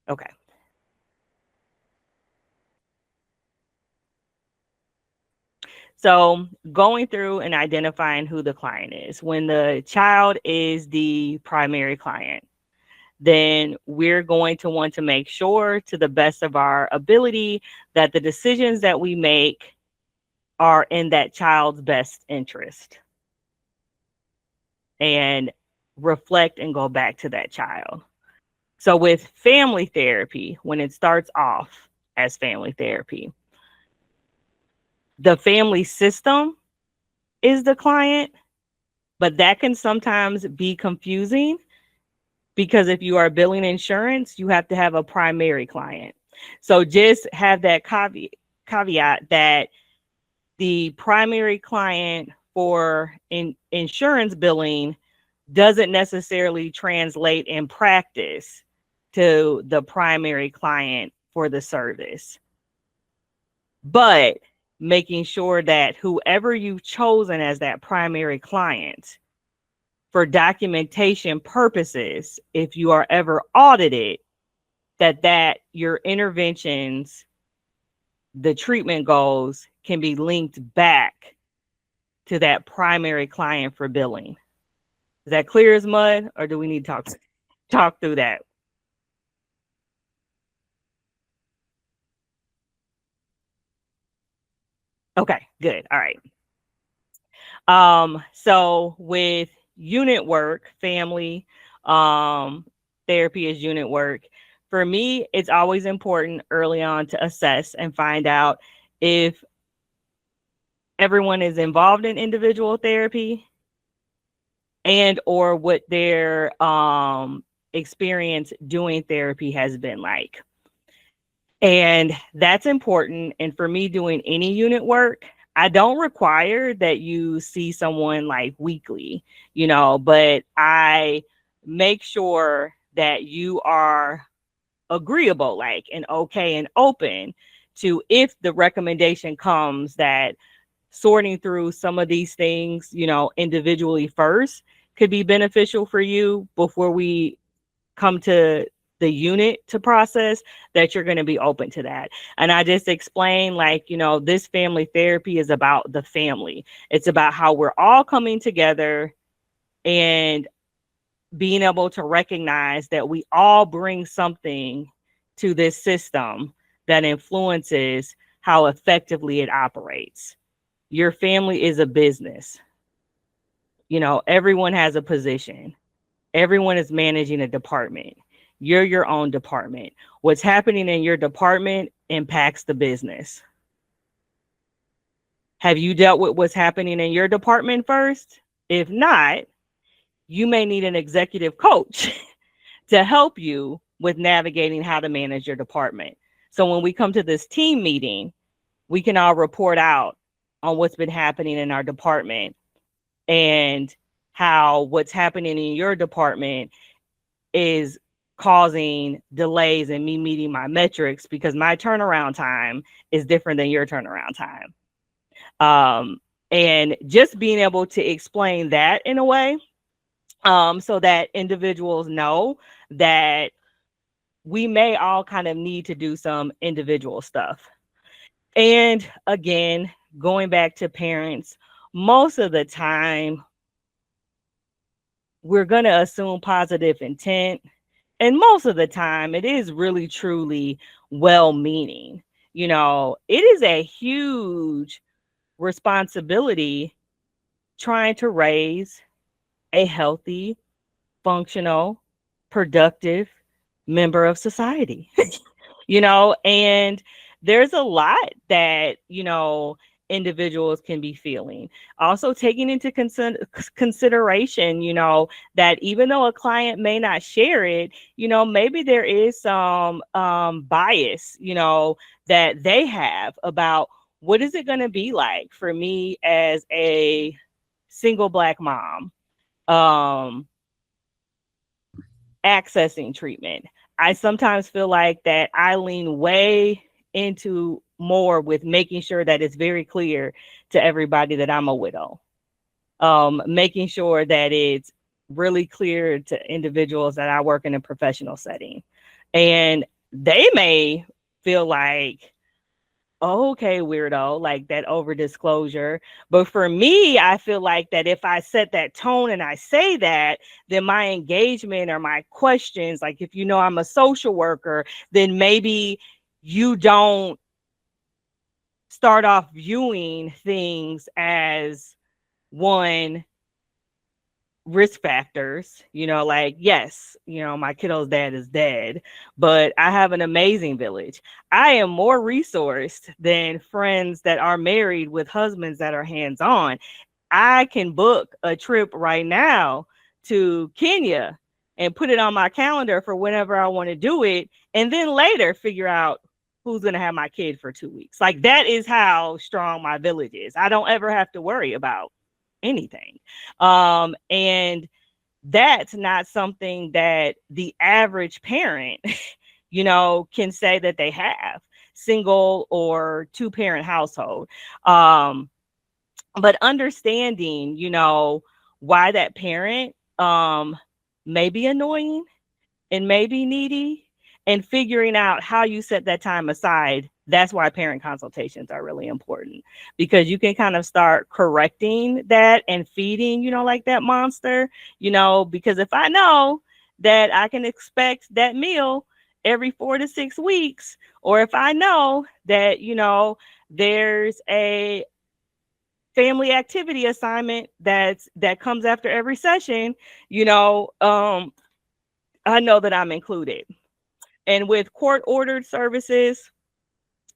okay? So going through and identifying who the client is. When the child is the primary client, then we're going to want to make sure to the best of our ability that the decisions that we make are in that child's best interest and reflect and go back to that child. So with family therapy, when it starts off as family therapy, the family system is the client, but that can sometimes be confusing because if you are billing insurance, you have to have a primary client. So just have that caveat that the primary client for insurance billing doesn't necessarily translate in practice to the primary client for the service. But making sure that whoever you've chosen as that primary client, for documentation purposes, if you are ever audited, that your interventions, the treatment goals can be linked back to that primary client for billing. Is that clear as mud, or do we need to talk through that? Okay, good. All right. So with unit work, family therapy is unit work. For me, it's always important early on to assess and find out if everyone is involved in individual therapy and or what their experience doing therapy has been like. And that's important. And for me, doing any unit work, I don't require that you see someone like weekly, but I make sure that you are agreeable, like, and okay and open to, if the recommendation comes that sorting through some of these things, individually first could be beneficial for you before we come to the unit to process, that you're going to be open to that. And I just explained, like, this family therapy is about the family. It's about how we're all coming together and being able to recognize that we all bring something to this system that influences how effectively it operates. Your family is a business. Everyone has a position. Everyone is managing a department. You're your own department. What's happening in your department impacts the business. Have you dealt with what's happening in your department first? If not, you may need an executive coach to help you with navigating how to manage your department. So when we come to this team meeting, we can all report out on what's been happening in our department and how what's happening in your department is causing delays in me meeting my metrics, because my turnaround time is different than your turnaround time. And just being able to explain that in a way so that individuals know that we may all kind of need to do some individual stuff. And again, going back to parents, most of the time, we're going to assume positive intent. And most of the time, it is really, truly well-meaning. It is a huge responsibility trying to raise a healthy, functional, productive member of society. And there's a lot that, individuals can be feeling. Also taking into consideration, that even though a client may not share it, maybe there is some bias, that they have about what is it going to be like for me as a single Black mom, accessing treatment. I sometimes feel like that I lean way into more with making sure that it's very clear to everybody that I'm a widow. Making sure that it's really clear to individuals that I work in a professional setting. And they may feel like, oh, okay, weirdo, like that over disclosure. But for me, I feel like that if I set that tone and I say that, then my engagement or my questions, like if you know I'm a social worker, then maybe you don't start off viewing things as one risk factors, like, yes, my kiddo's dad is dead, but I have an amazing village. I am more resourced than friends that are married with husbands that are hands-on. I can book a trip right now to Kenya and put it on my calendar for whenever I want to do it, and then later figure out who's going to have my kid for 2 weeks. Like, that is how strong my village is. I don't ever have to worry about anything. And that's not something that the average parent, can say that they have, single or two-parent household. But understanding, why that parent may be annoying and may be needy, and figuring out how you set that time aside. That's why parent consultations are really important, because you can kind of start correcting that and feeding, like that monster, because if I know that I can expect that meal every 4 to 6 weeks, or if I know that, there's a family activity assignment that comes after every session, I know that I'm included. And with court ordered services,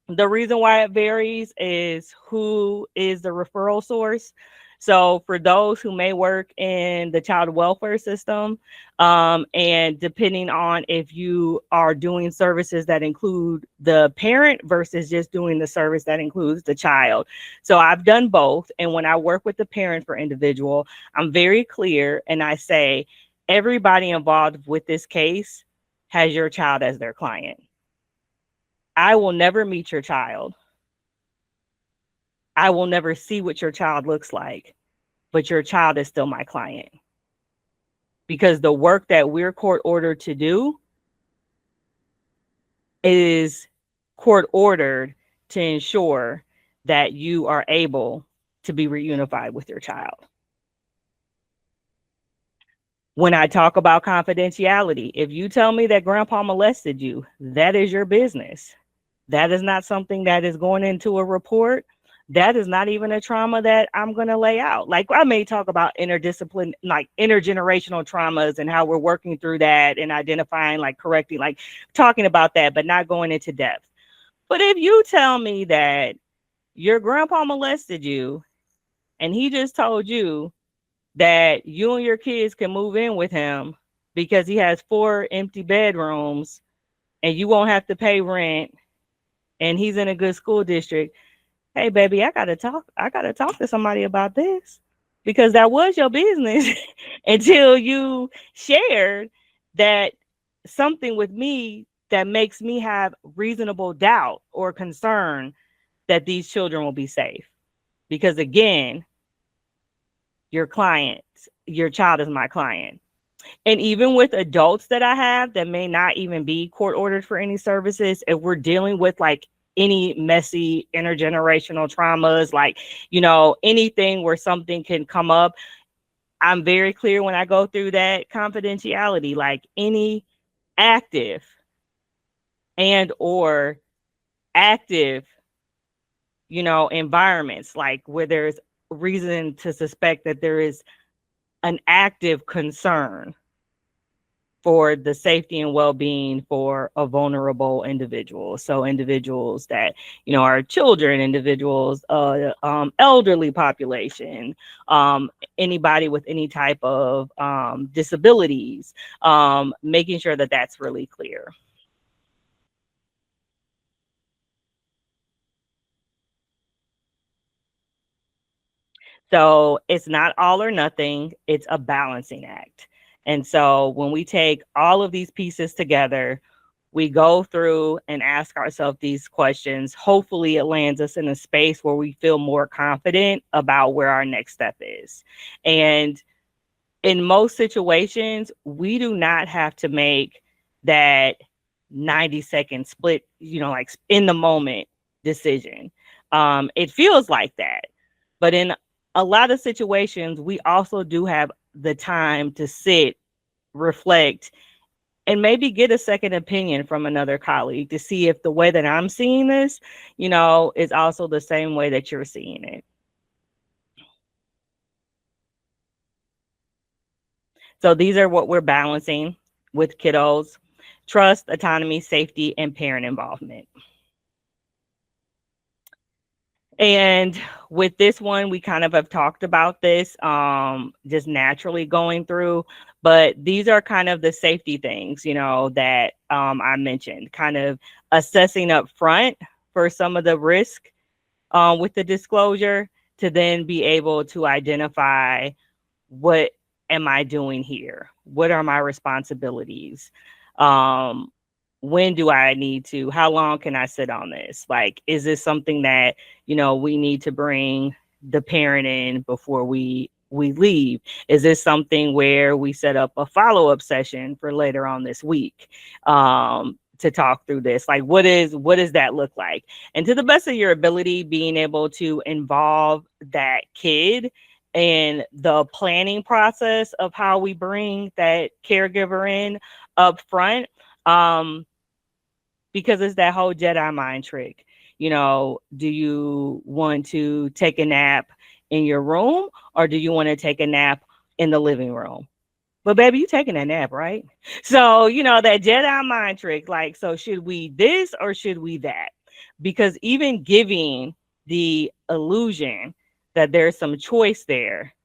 the reason why it varies is who is the referral source. So for those who may work in the child welfare system, and depending on if you are doing services that include the parent versus just doing the service that includes the child. So I've done both. And when I work with the parent for individual, I'm very clear and I say, everybody involved with this case has your child as their client. I will never meet your child. I will never see what your child looks like, but your child is still my client. Because the work that we're court ordered to do is court ordered to ensure that you are able to be reunified with your child. When I talk about confidentiality, if you tell me that grandpa molested you, that is your business. That is not something that is going into a report. That is not even a trauma that I'm going to lay out. Like, I may talk about interdiscipline, like intergenerational traumas and how we're working through that and identifying, like correcting, like talking about that, but not going into depth. But if you tell me that your grandpa molested you and he just told you that you and your kids can move in with him because he has 4 empty bedrooms and you won't have to pay rent and he's in a good school district. Hey, baby, I gotta talk to somebody about this, because that was your business until you shared that something with me that makes me have reasonable doubt or concern that these children will be safe. Because again, your child is my client. And even with adults that I have that may not even be court ordered for any services, if we're dealing with like any messy intergenerational traumas, like, anything where something can come up, I'm very clear when I go through that confidentiality, like any active or active, environments, like where there's reason to suspect that there is an active concern for the safety and well-being for a vulnerable individual. So individuals that, are children, individuals, elderly population, anybody with any type of disabilities, making sure that that's really clear. So it's not all or nothing. It's a balancing act. And so when we take all of these pieces together, we go through and ask ourselves these questions. Hopefully it lands us in a space where we feel more confident about where our next step is. And in most situations, we do not have to make that 90-second split, like in the moment decision. It feels like that. But in a lot of situations, we also do have the time to sit, reflect, and maybe get a second opinion from another colleague to see if the way that I'm seeing this, is also the same way that you're seeing it. So these are what we're balancing with kiddos: trust, autonomy, safety, and parent involvement. And with this one, we kind of have talked about this just naturally going through, but these are kind of the safety things, that I mentioned, kind of assessing up front for some of the risk with the disclosure, to then be able to identify, what am I doing here? What are my responsibilities? When do I need to? How long can I sit on this? Like, is this something that, we need to bring the parent in before we leave? Is this something where we set up a follow-up session for later on this week to talk through this? Like, what does that look like? And to the best of your ability, being able to involve that kid in the planning process of how we bring that caregiver in up front. Because it's that whole Jedi mind trick. Do you want to take a nap in your room, or do you want to take a nap in the living room? But baby, you taking a nap, right? So, that Jedi mind trick, like, so should we this or should we that? Because even giving the illusion that there's some choice there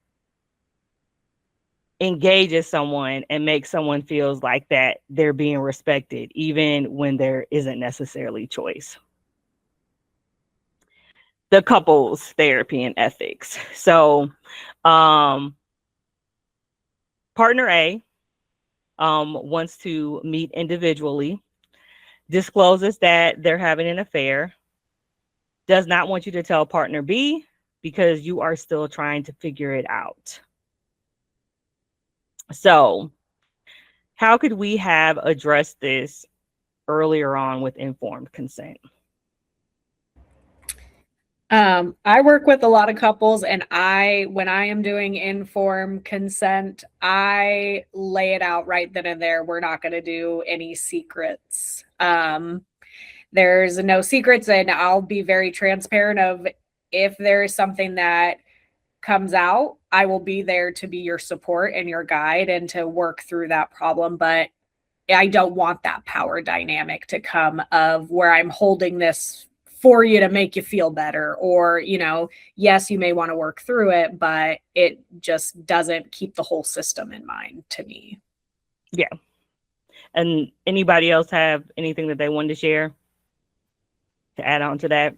engages someone and makes someone feels like that they're being respected, even when there isn't necessarily choice. The couples therapy and ethics. So partner A wants to meet individually, discloses that they're having an affair, does not want you to tell partner B because you are still trying to figure it out. So how could we have addressed this earlier on with informed consent? I work with a lot of couples, and when I am doing informed consent, I lay it out right then and there. We're not going to do any secrets. There's no secrets, and I'll be very transparent of, if there is something that comes out, I will be there to be your support and your guide and to work through that problem. But I don't want that power dynamic to come of where I'm holding this for you to make you feel better, or, yes, you may want to work through it, but it just doesn't keep the whole system in mind to me. Yeah. And anybody else have anything that they wanted to share to add on to that?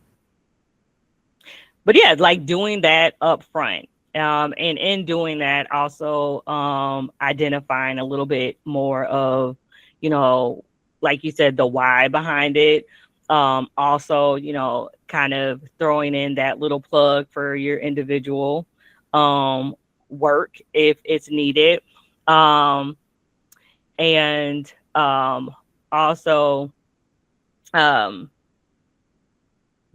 But yeah, like doing that up front. And in doing that, also identifying a little bit more of, like you said, the why behind it. Also, kind of throwing in that little plug for your individual work if it's needed. And also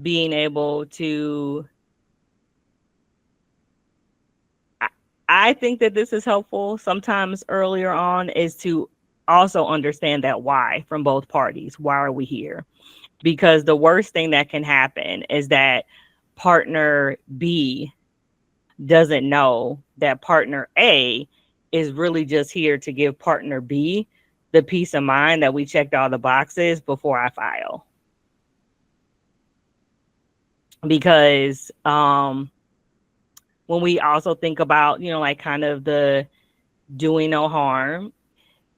being able to, I think that this is helpful sometimes earlier on, is to also understand that why from both parties. Why are we here? Because the worst thing that can happen is that partner B doesn't know that partner A is really just here to give partner B the peace of mind that we checked all the boxes before I file. Because when we also think about, like kind of the doing no harm,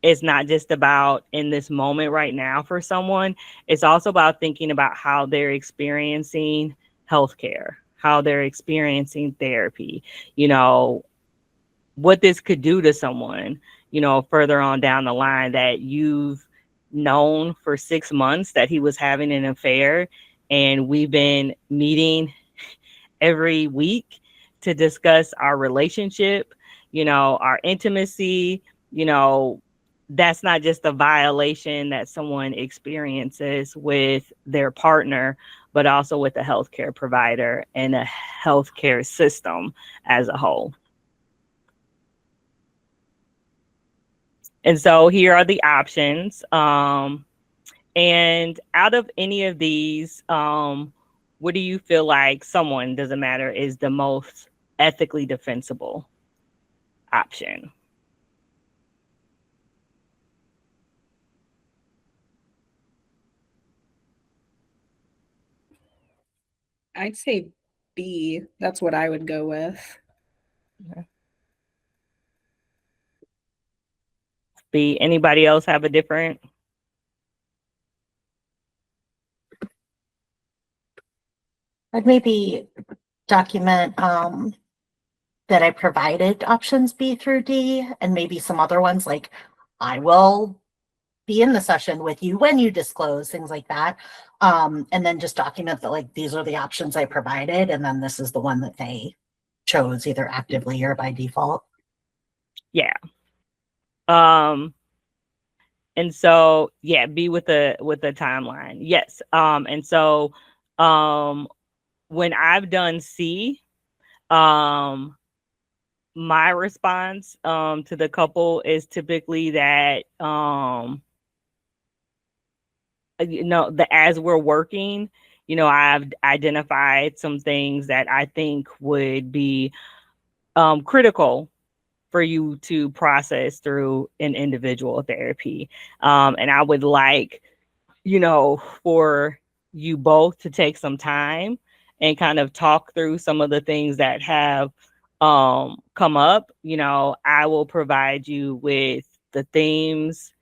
it's not just about in this moment right now for someone. It's also about thinking about how they're experiencing healthcare, how they're experiencing therapy, what this could do to someone, further on down the line that you've known for 6 months that he was having an affair, and we've been meeting every week to discuss our relationship, our intimacy, that's not just a violation that someone experiences with their partner, but also with a healthcare provider and a healthcare system as a whole. And so here are the options. And out of any of these, what do you feel like someone, doesn't matter, is the most ethically defensible option? I'd say B. That's what I would go with. Okay. B. Anybody else have a different? I'd maybe document that I provided options B through D, and maybe some other ones like I will be in the session with you when you disclose, things like that. And then just document that like these are the options I provided, and then this is the one that they chose either actively or by default. Yeah. And so yeah, B with the timeline. Yes. And so when I've done C, my response to the couple is typically that as we're working, I've identified some things that I think would be critical for you to process through an individual therapy. And I would like, for you both to take some time and kind of talk through some of the things that have come up. I will provide you with the themes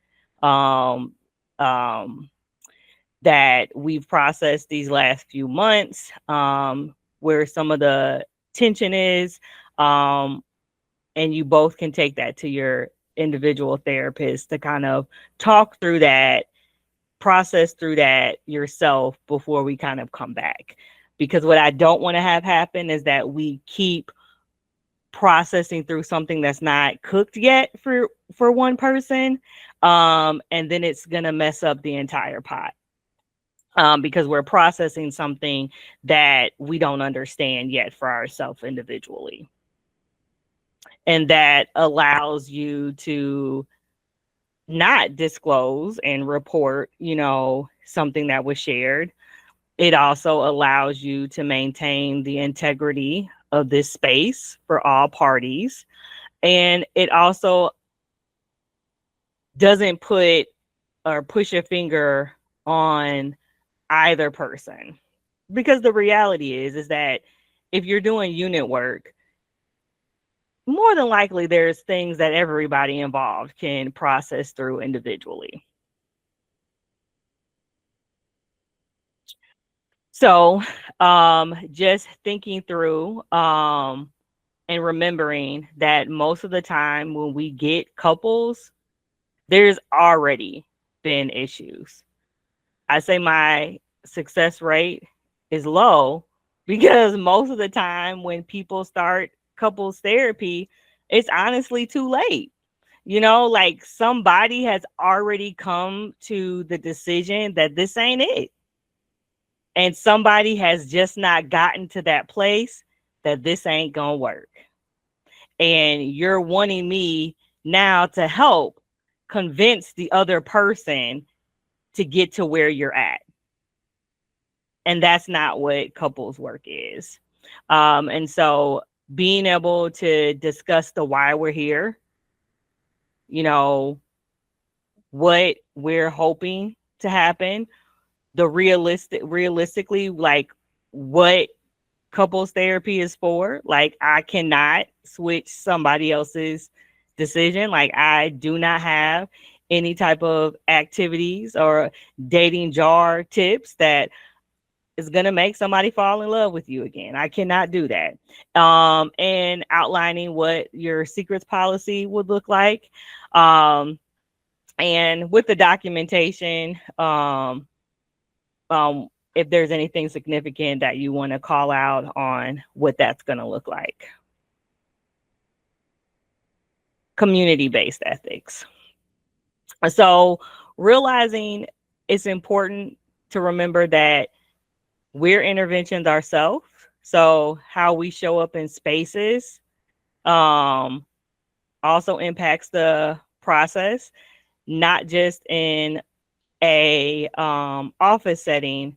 that we've processed these last few months, where some of the tension is, and you both can take that to your individual therapist to kind of talk through that, process through that yourself before we kind of come back. Because what I don't want to have happen is that we keep processing through something that's not cooked yet for one person, and then it's going to mess up the entire pot. Because we're processing something that we don't understand yet for ourselves individually. And that allows you to not disclose and report, something that was shared. It also allows you to maintain the integrity of this space for all parties. And it also doesn't put or push a finger on either person. Because the reality is that if you're doing unit work, more than likely there's things that everybody involved can process through individually. So just thinking through and remembering that most of the time when we get couples, there's already been issues. I say my success rate is low because most of the time when people start couples therapy, it's honestly too late. Like somebody has already come to the decision that this ain't it. And somebody has just not gotten to that place that this ain't gonna work. And you're wanting me now to help convince the other person to get to where you're at. And that's not what couples work is. And so being able to discuss the why we're here, what we're hoping to happen, the realistically, like what couples therapy is for. Like I cannot switch somebody else's decision. Like I do not have any type of activities or dating jar tips that is going to make somebody fall in love with you again. I cannot do that. And outlining what your secrets policy would look like. And with the documentation, if there's anything significant that you want to call out on what that's going to look like. Community-based ethics. So realizing it's important to remember that we're interventions ourselves. So how we show up in spaces also impacts the process, not just in a office setting,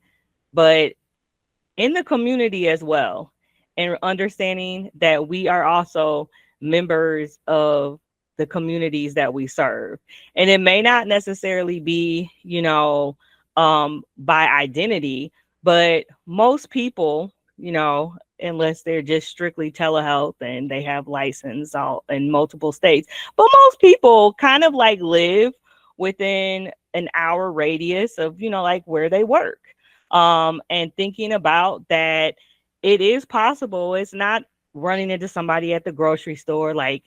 but in the community as well. And understanding that we are also members of the communities that we serve. And it may not necessarily be, by identity, but most people, unless they're just strictly telehealth and they have license in multiple states, but most people kind of like live within an hour radius of, like where they work. And thinking about that, it is possible. It's not running into somebody at the grocery store, like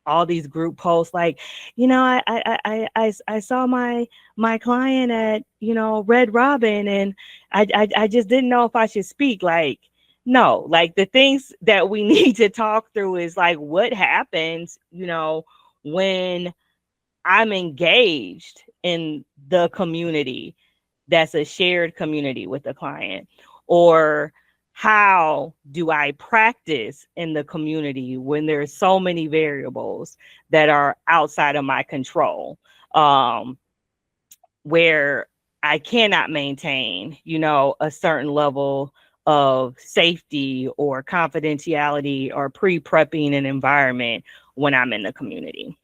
all these group posts, like, I saw my client at, Red Robin, and I just didn't know if I should speak. Like, no, like the things that we need to talk through is like what happens, when I'm engaged in the community that's a shared community with the client, or how do I practice in the community when there's so many variables that are outside of my control, where I cannot maintain, a certain level of safety or confidentiality or pre-prepping an environment when I'm in the community.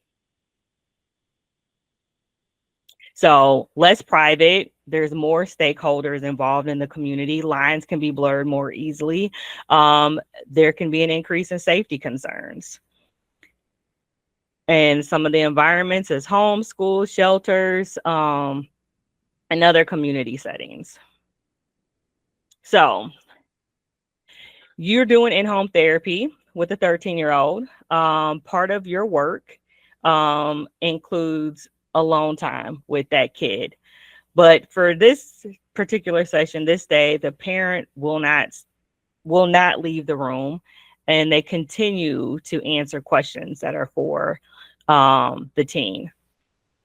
So less private, there's more stakeholders involved in the community. Lines can be blurred more easily. There can be an increase in safety concerns. And some of the environments is home, schools, shelters, and other community settings. So you're doing in-home therapy with a 13-year-old. Part of your work includes alone time with that kid. But for this particular session, this day, the parent will not leave the room, and they continue to answer questions that are for the teen.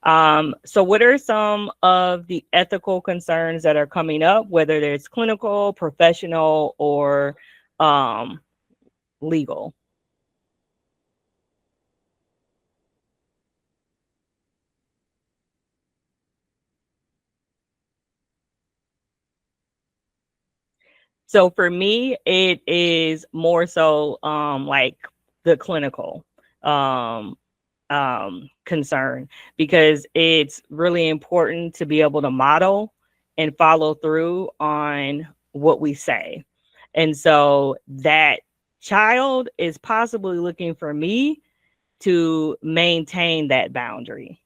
So what are some of the ethical concerns that are coming up, whether it's clinical, professional, or legal? So for me, it is more so like the clinical concern, because it's really important to be able to model and follow through on what we say. And so that child is possibly looking for me to maintain that boundary.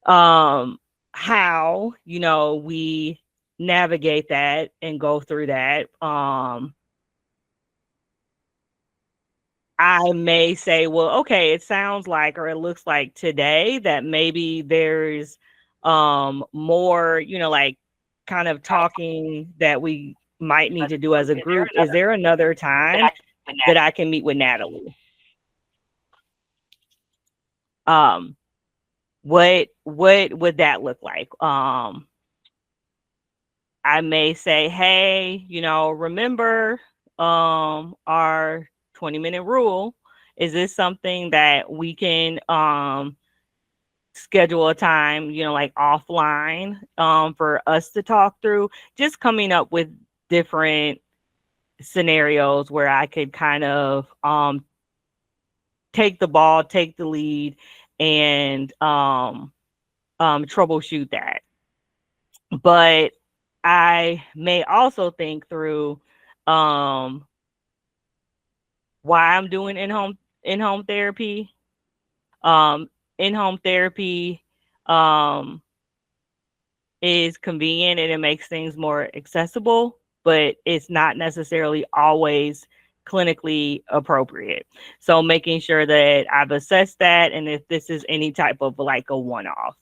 How, we navigate that and go through that. I may say, well, okay, it sounds like, or it looks like today that maybe there's more, like kind of talking that we might need to do as a group. Is there another time that I can meet with Natalie? What would that look like? I may say, hey, remember our 20-minute rule. Is this something that we can schedule a time, like offline for us to talk through? Just coming up with different scenarios where I could kind of take the ball, take the lead, and troubleshoot that. But I may also think through why I'm doing in-home therapy. In-home therapy is convenient and it makes things more accessible, but it's not necessarily always clinically appropriate. So making sure that I've assessed that, and if this is any type of like a one-off.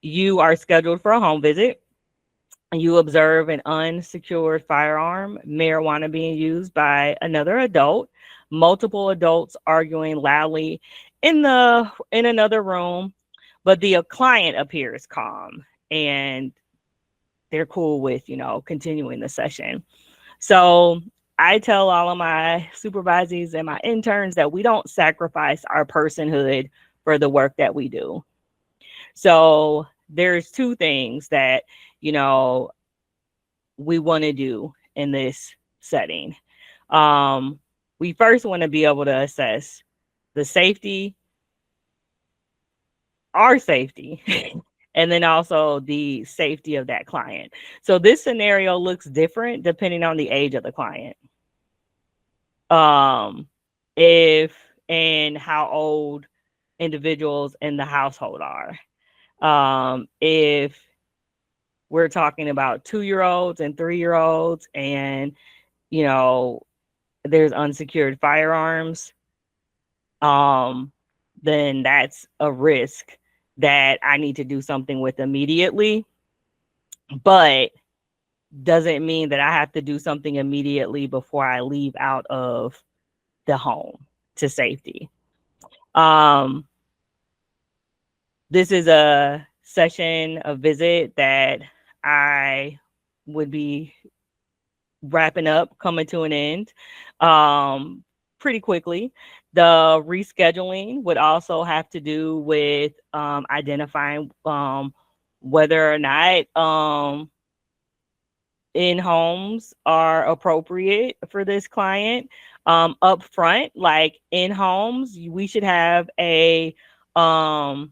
You are scheduled for a home visit. You observe an unsecured firearm, marijuana being used by another adult, multiple adults arguing loudly in another room, but the client appears calm and they're cool with, continuing the session. So I tell all of my supervisees and my interns that we don't sacrifice our personhood for the work that we do. So there's two things that, we want to do in this setting. We first want to be able to assess the safety, our safety, and then also the safety of that client. So this scenario looks different depending on the age of the client. If and how old individuals in the household are. If we're talking about 2-year-olds and 3-year-olds and, there's unsecured firearms, then that's a risk that I need to do something with immediately, but doesn't mean that I have to do something immediately before I leave out of the home to safety. This is a session, a visit that I would be wrapping up, coming to an end pretty quickly. The rescheduling would also have to do with identifying whether or not in homes are appropriate for this client. Up front, like in homes, we should have a do's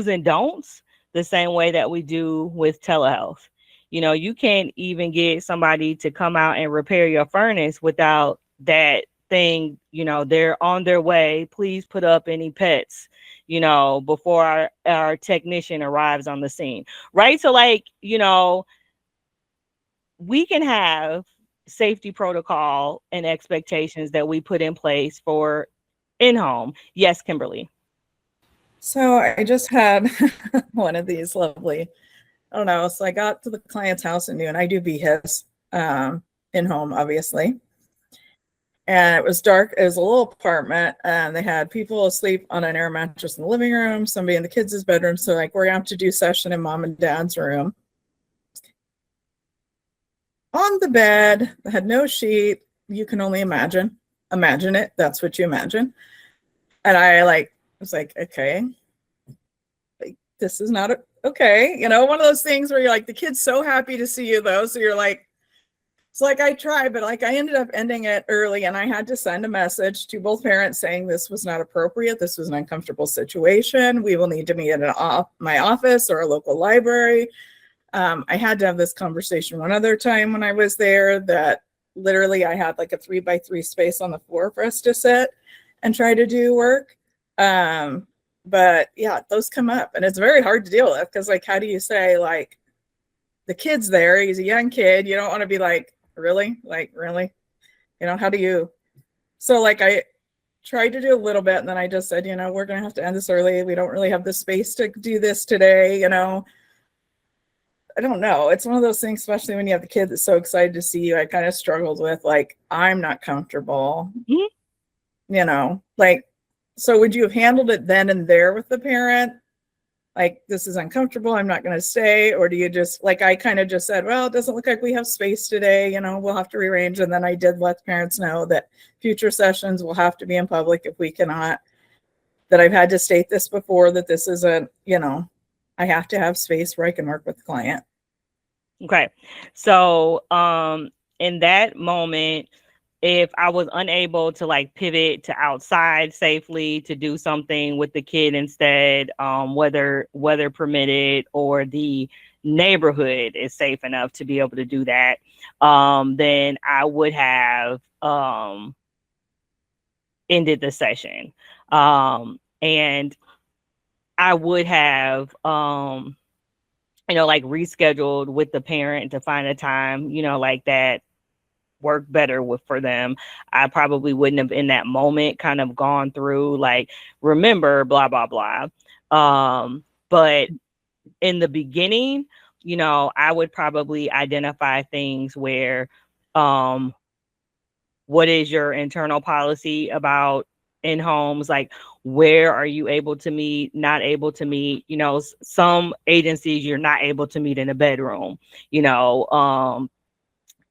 and don'ts the same way that we do with telehealth. You can't even get somebody to come out and repair your furnace without that thing, they're on their way. Please put up any pets, before our technician arrives on the scene. Right. So we can have safety protocol and expectations that we put in place for in-home. Yes, Kimberly. So I just had one of these lovely, I don't know. So I got to the client's house at noon. I do BHIS in home, obviously. And it was dark. It was a little apartment, and they had people asleep on an air mattress in the living room, somebody in the kids' bedroom. So we're gonna have to do session in mom and dad's room. On the bed, they had no sheet. You can only imagine it. That's what you imagine. And I was like, okay, this is not okay. One of those things where you're like, the kid's so happy to see you though. So you're like, it's like I tried, but I ended up ending it early, and I had to send a message to both parents saying this was not appropriate. This was an uncomfortable situation. We will need to meet at my office or a local library. I had to have this conversation one other time when I was there, that literally I had a 3x3 space on the floor for us to sit and try to do work. But yeah, those come up, and it's very hard to deal with, because how do you say, the kid's there, he's a young kid, you don't want to be really, how do you? So I tried to do a little bit, and then I just said, we're gonna have to end this early. We don't really have the space to do this today. I don't know. It's one of those things, especially when you have the kid that's so excited to see you. I kind of struggled with I'm not comfortable. Mm-hmm. So would you have handled it then and there with the parent? This is uncomfortable, I'm not going to stay? Or do you just, I kind of just said, well, it doesn't look like we have space today, we'll have to rearrange. And then I did let the parents know that future sessions will have to be in public if we cannot, that I've had to state this before, that this isn't, I have to have space where I can work with the client. Okay. So in that moment, if I was unable to pivot to outside safely to do something with the kid instead, whether weather permitted or the neighborhood is safe enough to be able to do that, then I would have ended the session. And I would have, like rescheduled with the parent to find a time, like that worked better for them. I probably wouldn't have in that moment kind of gone through like, remember, blah, blah, blah. But in the beginning, I would probably identify things where, what is your internal policy about in homes? Like, where are you able to meet, not able to meet? Some agencies you're not able to meet in a bedroom,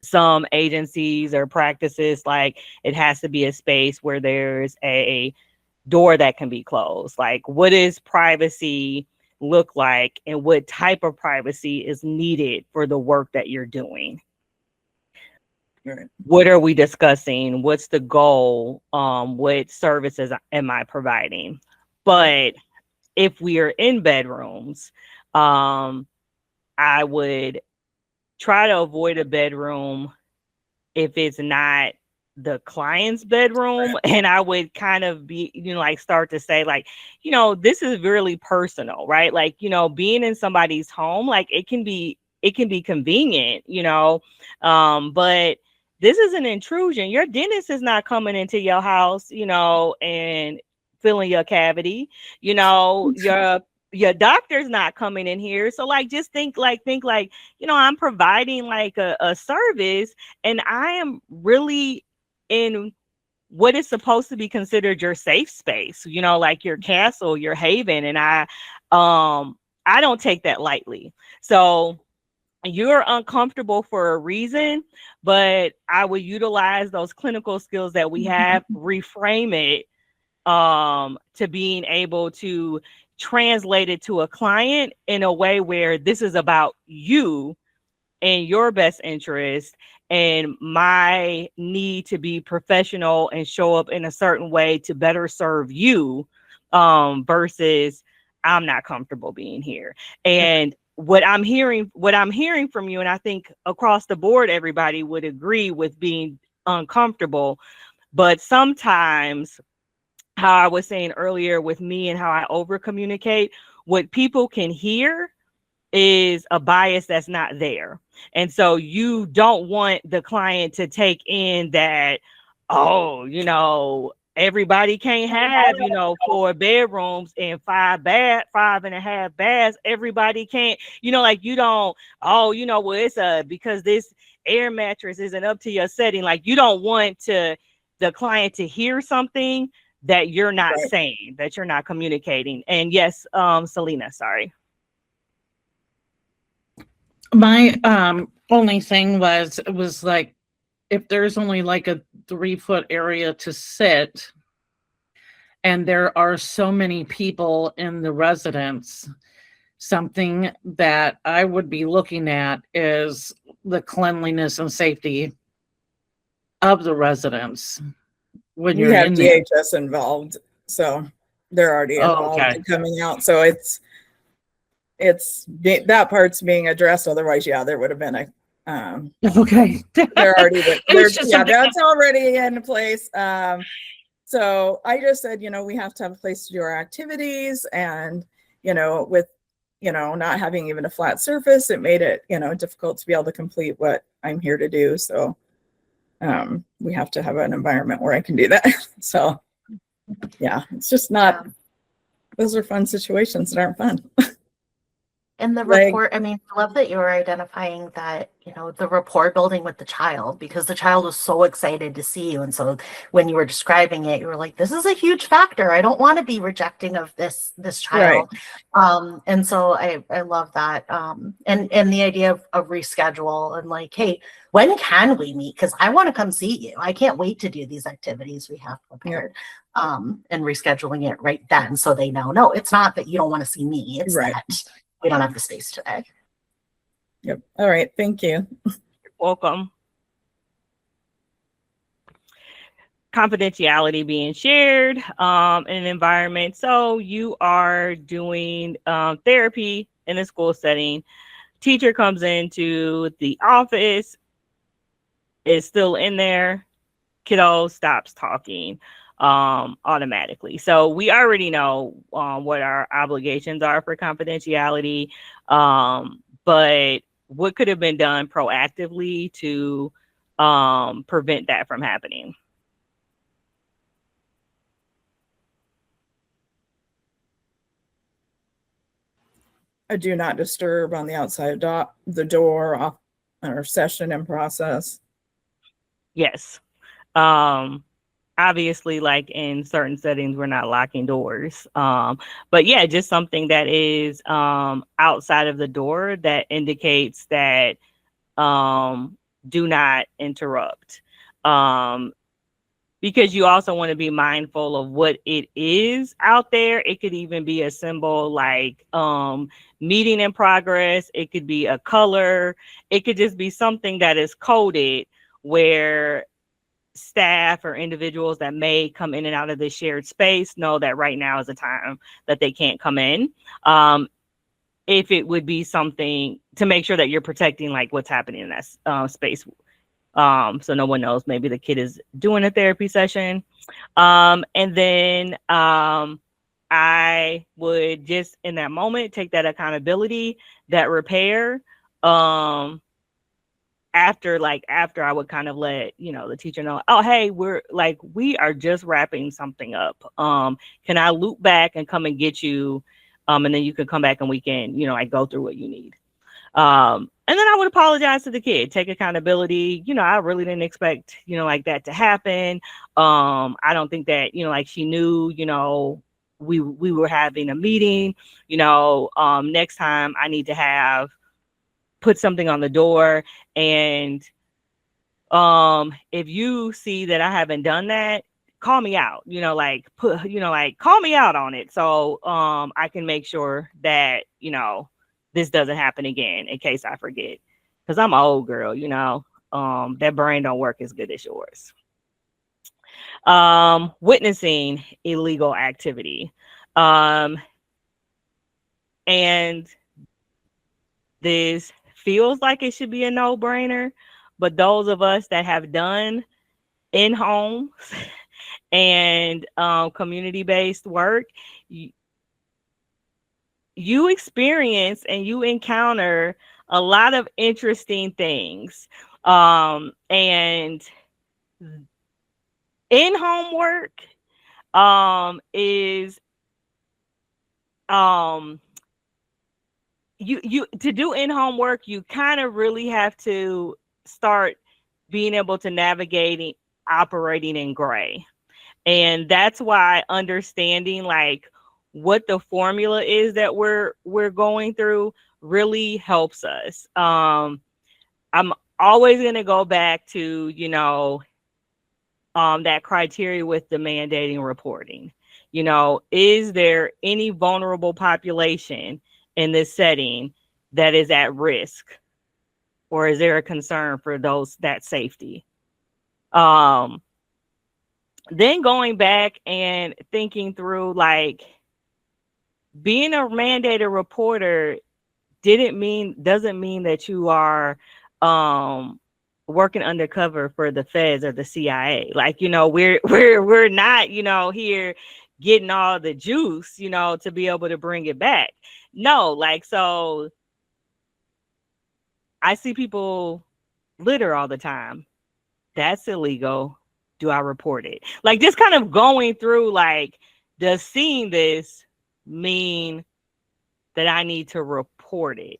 some agencies or practices, like it has to be a space where there's a door that can be closed. Like, what does privacy look like, and what type of privacy is needed for the work that you're doing? Right. What are we discussing? What's the goal? What services am I providing? But if we are in bedrooms, I would try to avoid a bedroom if it's not the client's bedroom. And I would kind of be, like start to say like, this is really personal, right? Like, being in somebody's home, like it can be convenient, but this is an intrusion. Your dentist is not coming into your house, and filling your cavity, your doctor's not coming in here. So like, just think like, I'm providing like a service, and I am really in what is supposed to be considered your safe space, like your castle, your haven. And I don't take that lightly. So you're uncomfortable for a reason, but I would utilize those clinical skills that we have, reframe it to being able to translate it to a client in a way where this is about you and your best interest and my need to be professional and show up in a certain way to better serve you, versus I'm not comfortable being here. And what I'm hearing from you, and I think across the board, everybody would agree with being uncomfortable, but sometimes, how I was saying earlier with me and how I over communicate, what people can hear is a bias that's not there. And so you don't want the client to take in that, everybody can't have, 4 bedrooms and 5.5 baths. Everybody can't, like you don't, well, it's because this air mattress isn't up to your setting. Like, you don't want the client to hear something that you're not saying, that you're not communicating. And yes, Selena, sorry. My only thing was like, if there's only like a 3-foot area to sit and there are so many people in the residence, something that I would be looking at is the cleanliness and safety of the residents when We you're have in there. DHS involved, so they're already involved okay. in coming out. So that part's being addressed. Otherwise, yeah, there would have been a Okay. they're already It's just something- that's already in place. So I just said, we have to have a place to do our activities, and with not having even a flat surface, it made it difficult to be able to complete what I'm here to do. So we have to have an environment where I can do that. So yeah, it's just not. Those are fun situations that aren't fun. In the Like- report, I love that you were identifying that, the rapport building with the child, because the child was so excited to see you. And so when you were describing it, you were like, this is a huge factor. I don't want to be rejecting of this child. And so I love that. And the idea of reschedule and like, hey, when can we meet? Because I want to come see you. I can't wait to do these activities we have prepared. And rescheduling it right then, so they know, no, it's not that you don't want to see me. It's that we don't have the space today. Yep. All right. Thank you. Welcome. Confidentiality being shared in an environment. So you are doing therapy in a school setting. Teacher comes into the office, is still in there. Kiddo stops talking. automatically. So we already know what our obligations are for confidentiality, but what could have been done proactively to prevent that from happening? A do not disturb on the outside the door off or session in process. Yes. Obviously, like in certain settings, we're not locking doors. But yeah, just something that is outside of the door that indicates that do not interrupt. Because you also want to be mindful of what it is out there. It could even be a symbol like meeting in progress. It could be a color. It could just be something that is coded where staff or individuals that may come in and out of the shared space know that right now is a time that they can't come in. If it would be something to make sure that you're protecting like what's happening in that space. So no one knows maybe the kid is doing a therapy session. And then I would just in that moment take that accountability, that repair. After I would kind of let, the teacher know, oh, hey, we are just wrapping something up. Can I loop back and come and get you? And then you can come back and we can, go through what you need. And then I would apologize to the kid, take accountability. I really didn't expect, like that to happen. I don't think that, she knew, we were having a meeting, next time I need to put something on the door. And if you see that I haven't done that, call me out, call me out on it. So I can make sure that, this doesn't happen again in case I forget. Because I'm an old girl, that brain don't work as good as yours. Witnessing illegal activity. And this feels like it should be a no-brainer, but those of us that have done in-home and community-based work, you experience and you encounter a lot of interesting things. And in-home work is you to do in-home work, you kind of really have to start being able to navigate operating in gray. And that's why understanding like what the formula is that we're going through really helps us. I'm always going to go back to, that criteria with the mandating reporting. Is there any vulnerable population in this setting that is at risk? Or is there a concern for that safety? Then going back and thinking through like, being a mandated reporter doesn't mean that you are working undercover for the feds or the CIA. Like, we're not, here getting all the juice, to be able to bring it back. No, like, so I see people litter all the time. That's illegal. Do I report it? Like, just kind of going through like, does seeing this mean that I need to report it?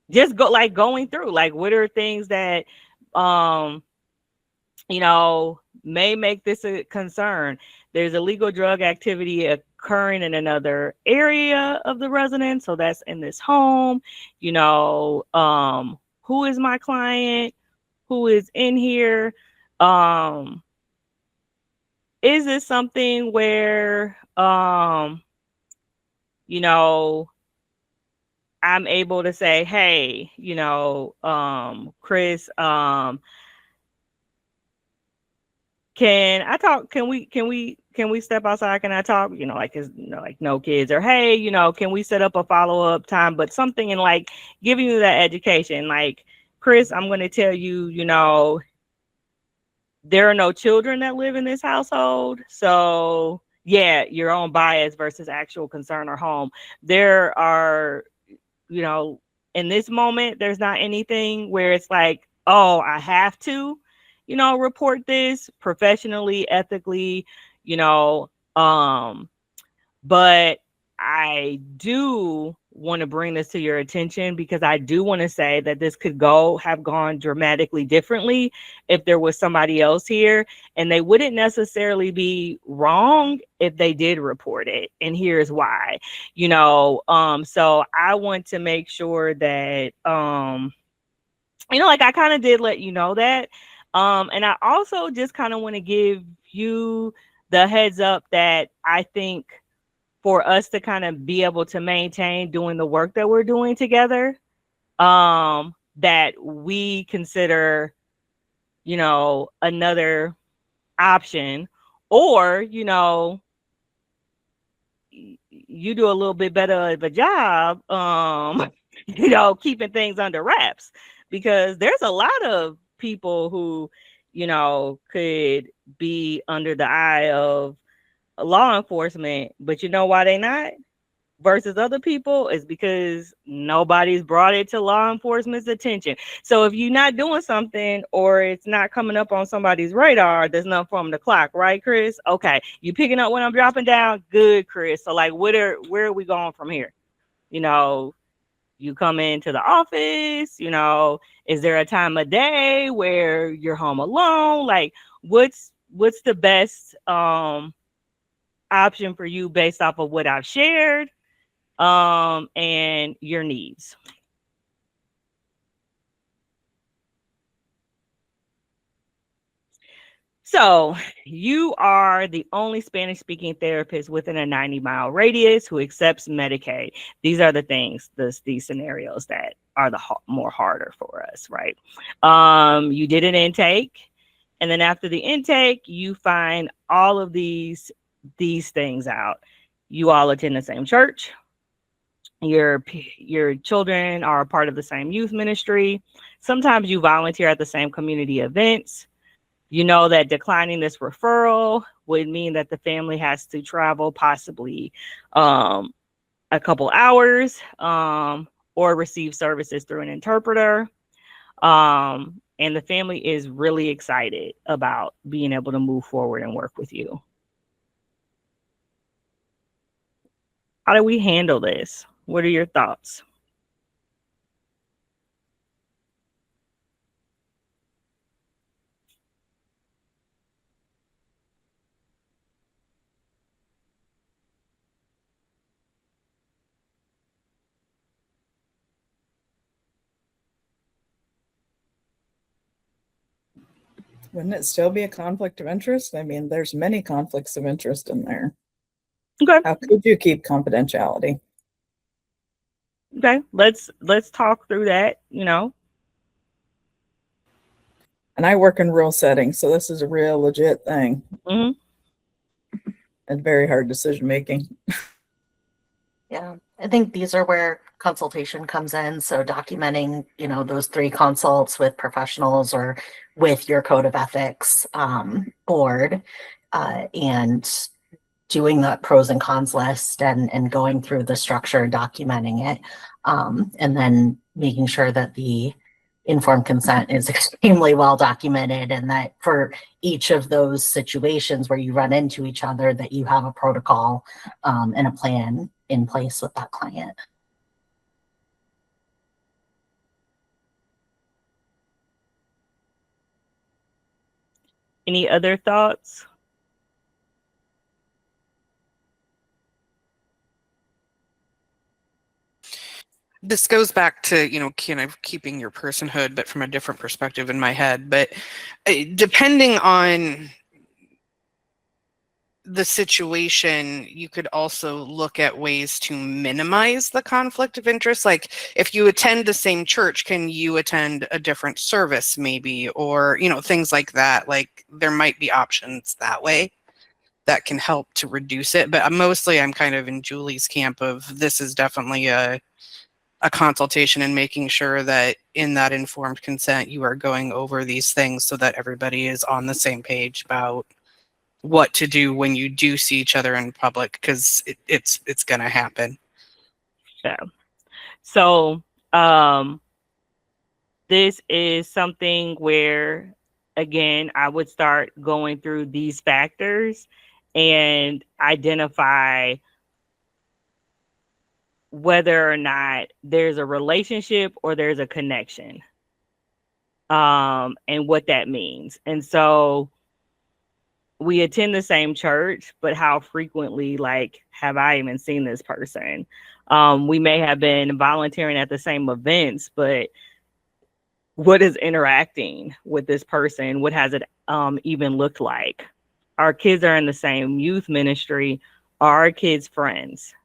Just going through like what are things that may make this a concern. There's illegal drug activity occurring in another area of the residence, so that's in this home. Who is my client? Who is in here? Is this something where I'm able to say, hey, Chris, can I talk? Can we step outside? Can I talk? Like no kids, or hey, can we set up a follow-up time? But something in like giving you that education, like, Chris, I'm going to tell you, there are no children that live in this household. So yeah, your own bias versus actual concern or home. There are, you know, in this moment, there's not anything where it's like, oh, I have to, you know, report this professionally, ethically, you know, but I do want to bring this to your attention because I do want to say that this could have gone dramatically differently if there was somebody else here, and they wouldn't necessarily be wrong if they did report it. And here's why, you know, so I want to make sure that, you know, like I kind of did let you know that. And I also just kind of want to give you the heads up that I think for us to kind of be able to maintain doing the work that we're doing together, that we consider, you know, another option, or, you know, you do a little bit better of a job, you know, keeping things under wraps, because there's a lot of people who, you know, could be under the eye of law enforcement, but you know why they not versus other people is because nobody's brought it to law enforcement's attention. So if you're not doing something or it's not coming up on somebody's radar, there's nothing for them to clock, right, Chris? Okay, you picking up when I'm dropping down? Good, Chris. So like, where are we going from here? You know, you come into the office, you know, is there a time of day where you're home alone? Like, what's the best option for you based off of what I've shared, and your needs? So you are the only Spanish speaking therapist within a 90-mile radius who accepts Medicaid. These are the things, these scenarios that are the more harder for us, right? You did an intake, and then after the intake, you find all of these things out. You all attend the same church. Your children are a part of the same youth ministry. Sometimes you volunteer at the same community events. You know that declining this referral would mean that the family has to travel possibly a couple hours, or receive services through an interpreter. And the family is really excited about being able to move forward and work with you. How do we handle this? What are your thoughts? Wouldn't it still be a conflict of interest? I mean, there's many conflicts of interest in there. Okay. How could you keep confidentiality? Okay, let's talk through that, you know. And I work in rural settings, so this is a real legit thing. Mm-hmm. And very hard decision making. Yeah, I think these are where consultation comes in. So documenting, you know, those 3 consults with professionals or with your code of ethics board, and doing the pros and cons list and going through the structure, documenting it, and then making sure that the informed consent is extremely well documented, and that for each of those situations where you run into each other, that you have a protocol and a plan in place with that client. Any other thoughts? This goes back to, you know, kind of keeping your personhood, but from a different perspective in my head. But depending on the situation, you could also look at ways to minimize the conflict of interest. Like if you attend the same church, can you attend a different service maybe, or, you know, things like that. Like there might be options that way that can help to reduce it. But mostly I'm kind of in Julie's camp of this is definitely a a consultation and making sure that in that informed consent, you are going over these things so that everybody is on the same page about what to do when you do see each other in public, because it's going to happen. Yeah. So this is something where, again, I would start going through these factors and identify whether or not there's a relationship or there's a connection, and what that means. And so we attend the same church, but how frequently, like, have I even seen this person? We may have been volunteering at the same events, but what is interacting with this person? What has it even looked like? Our kids are in the same youth ministry. Are our kids friends?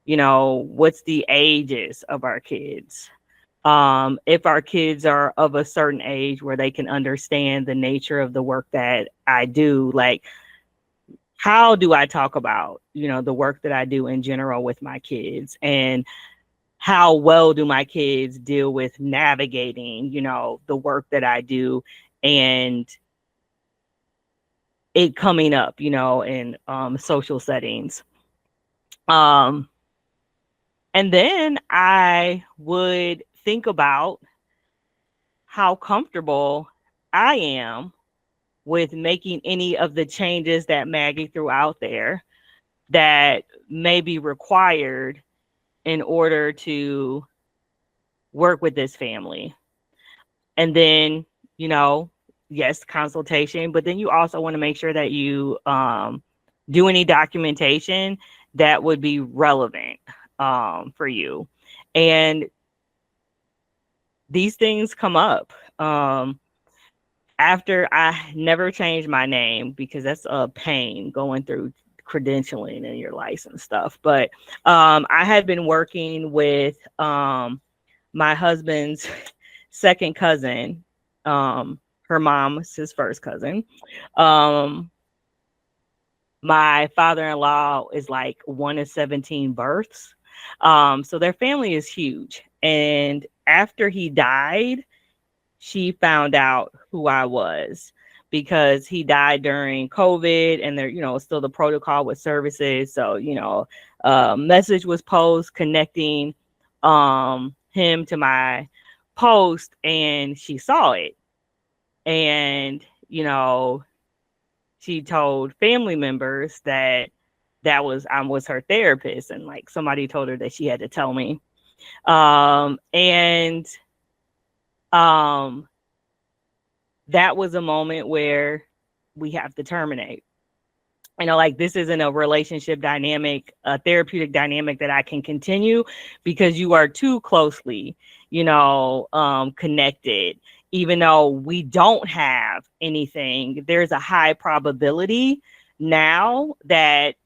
You know, what's the ages of our kids? If our kids are of a certain age where they can understand the nature of the work that I do, like, how do I talk about, you know, the work that I do in general with my kids, and how well do my kids deal with navigating, you know, the work that I do and it coming up, you know, in social settings. And then I would think about how comfortable I am with making any of the changes that Maggie threw out there that may be required in order to work with this family. And then, you know, yes, consultation, but then you also want to make sure that you do any documentation that would be relevant for you. And these things come up. After I never changed my name, because that's a pain going through credentialing and your license stuff. But I had been working with my husband's second cousin. Her mom is his first cousin. My father-in-law is like 1 in 17 births. So their family is huge. And after he died, she found out who I was, because he died during COVID and there, you know, still the protocol with services. So, you know, message was posted connecting him to my post, and she saw it. And, you know, she told family members that I was her therapist, and like somebody told her that she had to tell me. That was a moment where we have to terminate. You know, like, this isn't a relationship dynamic, a therapeutic dynamic that I can continue, because you are too closely, you know, connected. Even though we don't have anything, there's a high probability now that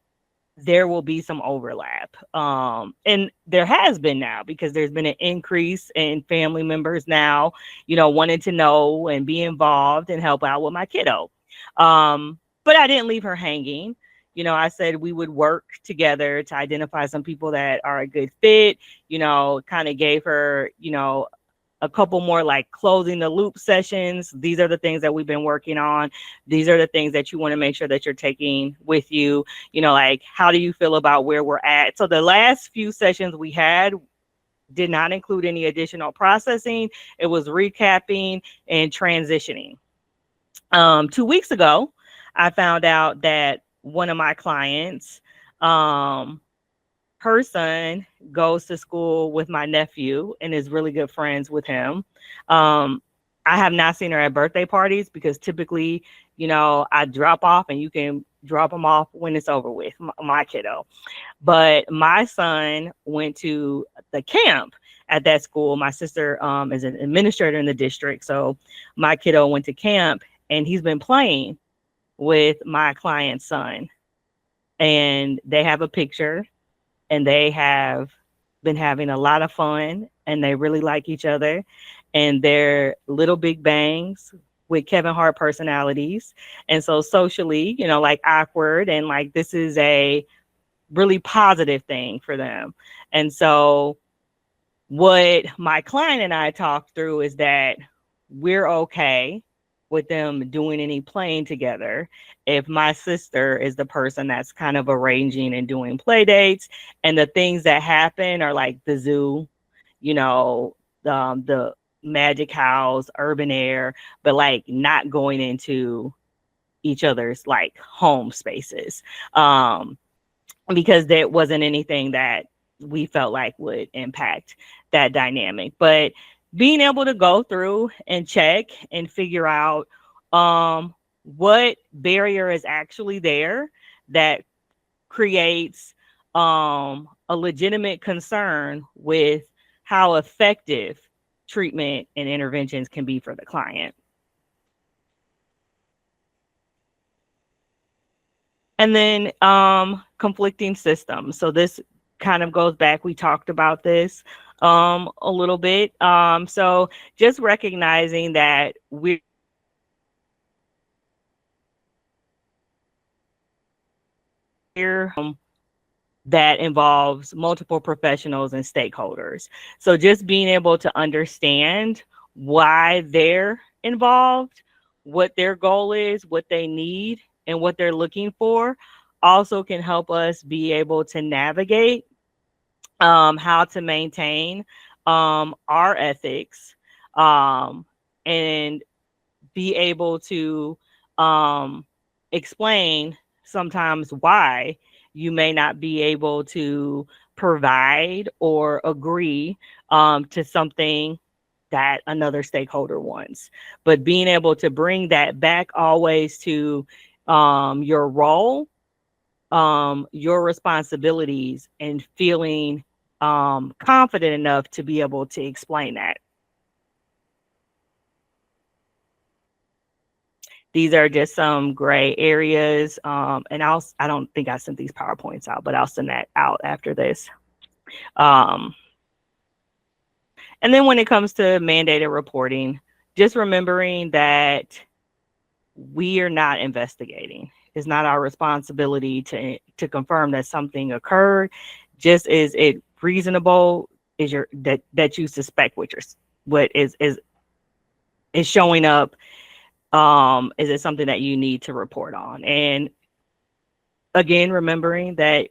there will be some overlap. And there has been now, because there's been an increase in family members now, you know, wanting to know and be involved and help out with my kiddo. But I didn't leave her hanging. You know, I said we would work together to identify some people that are a good fit, you know, kind of gave her, you know, a couple more like closing the loop sessions. These are the things that we've been working on. These are the things that you want to make sure that you're taking with you. You know, like, how do you feel about where we're at? So the last few sessions we had did not include any additional processing. It was recapping and transitioning. 2 weeks ago, I found out that one of my clients, her son goes to school with my nephew and is really good friends with him. I have not seen her at birthday parties, because typically, you know, I drop off and you can drop them off when it's over with, my kiddo. But my son went to the camp at that school. My sister is an administrator in the district. So my kiddo went to camp, and he's been playing with my client's son. And they have a picture, and they have been having a lot of fun, and they really like each other, and they're little big bangs with Kevin Hart personalities. And so socially, you know, like, awkward, and like, this is a really positive thing for them. And so What my client and I talked through is that we're okay with them doing any playing together if my sister is the person that's kind of arranging and doing play dates, and the things that happen are like the zoo, you know, the magic house, urban air, but like not going into each other's like home spaces, because there wasn't anything that we felt like would impact that dynamic. But being able to go through and check and figure out what barrier is actually there that creates a legitimate concern with how effective treatment and interventions can be for the client. And then conflicting systems. So this kind of goes back, we talked about this a little bit. So just recognizing that we're that involves multiple professionals and stakeholders. So just being able to understand why they're involved, what their goal is, what they need, and what they're looking for also can help us be able to navigate how to maintain our ethics, and be able to explain sometimes why you may not be able to provide or agree to something that another stakeholder wants. But being able to bring that back always to your role, your responsibilities, and feeling confident enough to be able to explain that. These are just some gray areas. And I don't think I sent these PowerPoints out, but I'll send that out after this. And then when it comes to mandated reporting, just remembering that we are not investigating. It's not our responsibility to confirm that something occurred. Just is it reasonable? Is that you suspect what is showing up? Is it something that you need to report on? And again, remembering that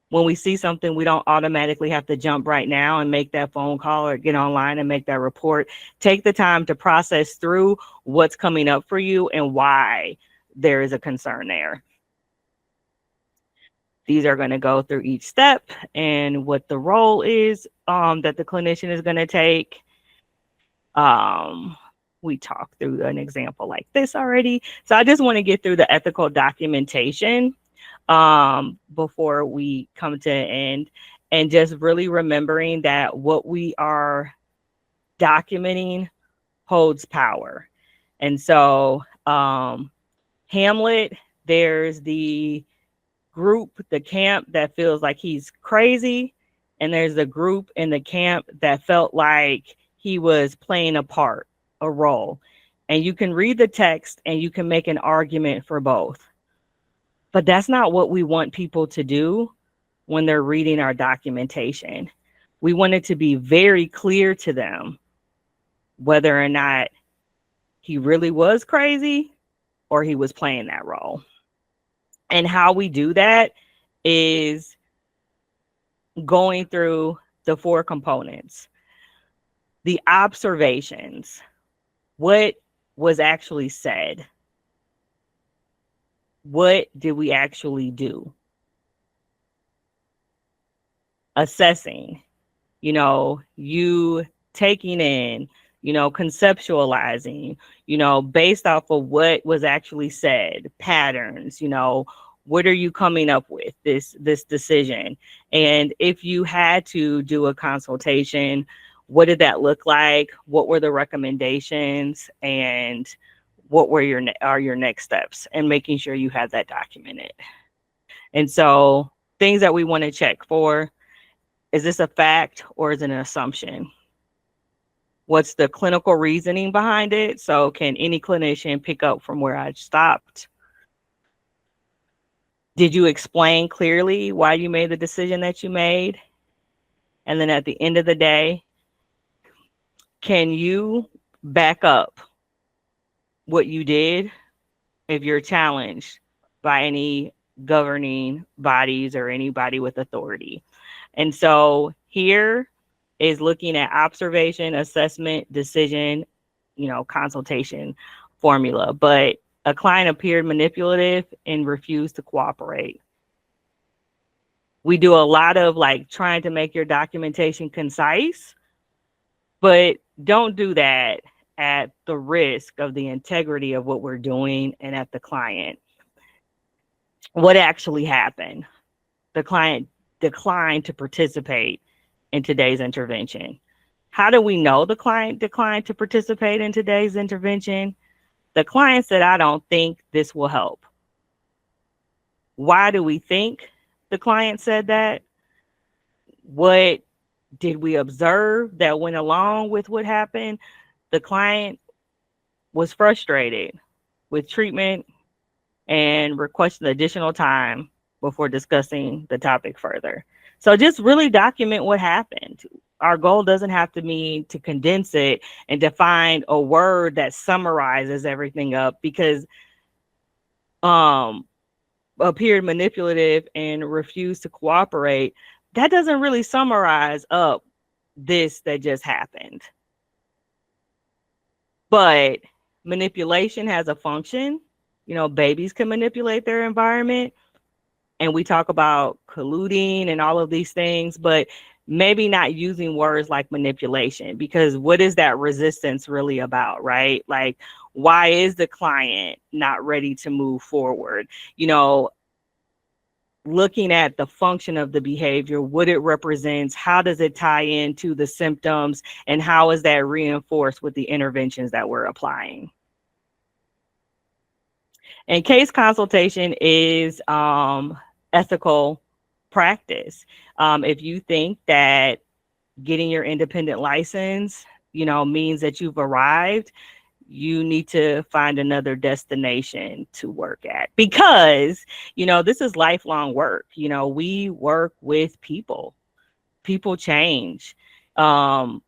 when we see something, we don't automatically have to jump right now and make that phone call or get online and make that report. Take the time to process through what's coming up for you and why there is a concern there. These are going to go through each step and what the role is that the clinician is going to take. We talked through an example like this already. So I just want to get through the ethical documentation before we come to an end, and just really remembering that what we are documenting holds power. And so Hamlet, there's the group, the camp that feels like he's crazy, and there's the group in the camp that felt like he was playing a part, a role. And you can read the text and you can make an argument for both. But that's not what we want people to do when they're reading our documentation. We want it to be very clear to them whether or not he really was crazy or he was playing that role. And how we do that is going through the 4 components. The observations. What was actually said? What did we actually do? Assessing, you taking in, conceptualizing, based off of what was actually said, patterns, what are you coming up with this decision? And if you had to do a consultation, what did that look like? What were the recommendations? And what were your next steps? And making sure you have that documented. And so things that we want to check for: is this a fact or is it an assumption? What's the clinical reasoning behind it? So can any clinician pick up from where I stopped? Did you explain clearly why you made the decision that you made? And then at the end of the day, can you back up what you did if you're challenged by any governing bodies or anybody with authority? And so here is looking at observation, assessment, decision, consultation formula. But a client appeared manipulative and refused to cooperate. We do a lot of trying to make your documentation concise, but don't do that at the risk of the integrity of what we're doing and at the client. What actually happened? The client declined to participate in today's intervention. How do we know the client declined to participate in today's intervention? The client said, I don't think this will help. Why do we think the client said that? What did we observe that went along with what happened? The client was frustrated with treatment and requested additional time before discussing the topic further. So just really document what happened. Our goal doesn't have to mean to condense it and to find a word that summarizes everything up, because appeared manipulative and refused to cooperate, that doesn't really summarize up this that just happened. But manipulation has a function. Babies can manipulate their environment, and we talk about colluding and all of these things, but maybe not using words like manipulation, because what is that resistance really about, right? Why is the client not ready to move forward? Looking at the function of the behavior, what it represents, how does it tie into the symptoms, and how is that reinforced with the interventions that we're applying? And case consultation is ethical practice. If you think that getting your independent license, means that you've arrived, you need to find another destination to work at, because, this is lifelong work. We work with people. People change. I'm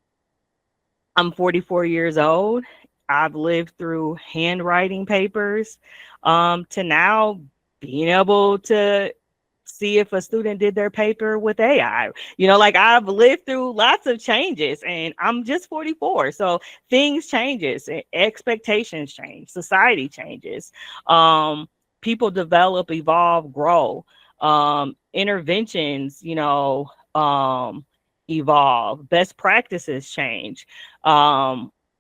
44 years old. I've lived through handwriting papers to now being able to see if a student did their paper with AI. I've lived through lots of changes, and I'm just 44. So things changes, expectations change, society changes. People develop, evolve, grow. Interventions, evolve. Best practices change.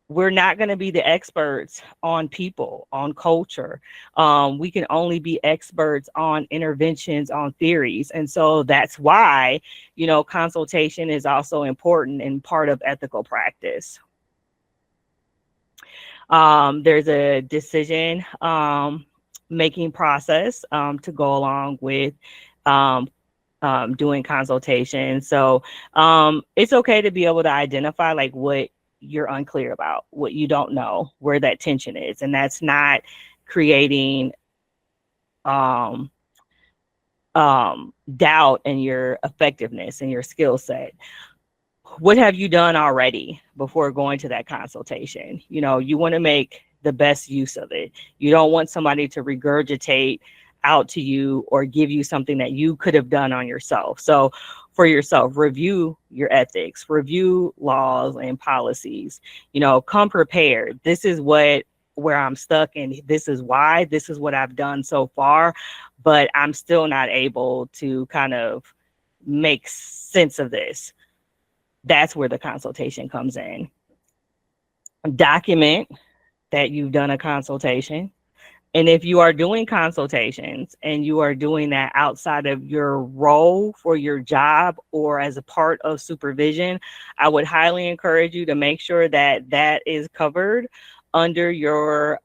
We're not going to be the experts on people, on culture. We can only be experts on interventions, on theories. And so that's why, consultation is also important and part of ethical practice. There's a decision making process to go along with doing consultation. So it's okay to be able to identify what you're unclear about, what you don't know, where that tension is. And that's not creating doubt in your effectiveness and your skill set. What have you done already before going to that consultation? You want to make the best use of it. You don't want somebody to regurgitate out to you or give you something that you could have done on yourself. So for yourself, review your ethics, review laws and policies, come prepared. This is where I'm stuck, and this is why, this is what I've done so far, but I'm still not able to kind of make sense of this. That's where the consultation comes in. Document that you've done a consultation. And if you are doing consultations and you are doing that outside of your role for your job or as a part of supervision, I would highly encourage you to make sure that that is covered under your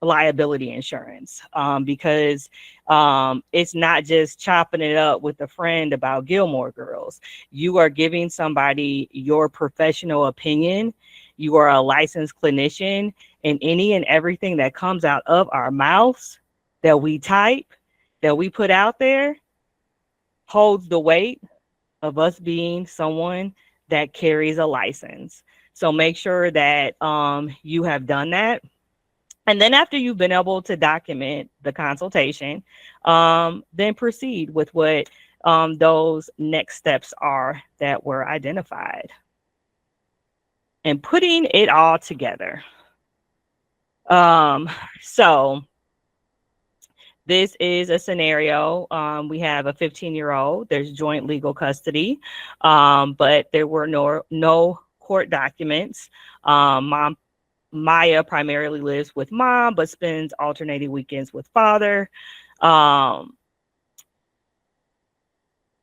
liability insurance, because it's not just chopping it up with a friend about Gilmore Girls. You are giving somebody your professional opinion. You are a licensed clinician, and any and everything that comes out of our mouths, that we type, that we put out there, holds the weight of us being someone that carries a license. So make sure that you have done that. And then after you've been able to document the consultation, then proceed with what those next steps are that were identified. And putting it all together. So this is a scenario. We have a 15-year-old. There's joint legal custody, but there were no court documents. Maya primarily lives with mom, but spends alternating weekends with father. The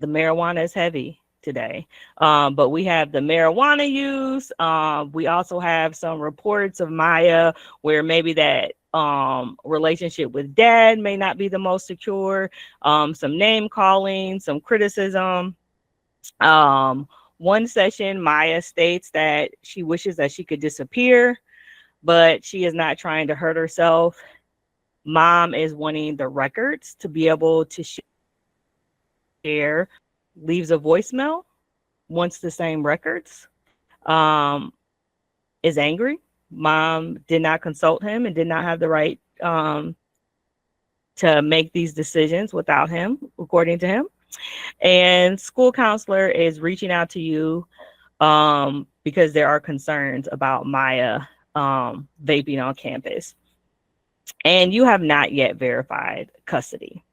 marijuana is heavy today, but we have the marijuana use. We also have some reports of Maya where maybe that relationship with dad may not be the most secure, some name calling, some criticism. One session, Maya states that she wishes that she could disappear, but she is not trying to hurt herself. Mom is wanting the records to be able to share, leaves a voicemail, wants the same records, is angry. Mom did not consult him and did not have the right to make these decisions without him, according to him. And school counselor is reaching out to you because there are concerns about Maya vaping on campus. And you have not yet verified custody.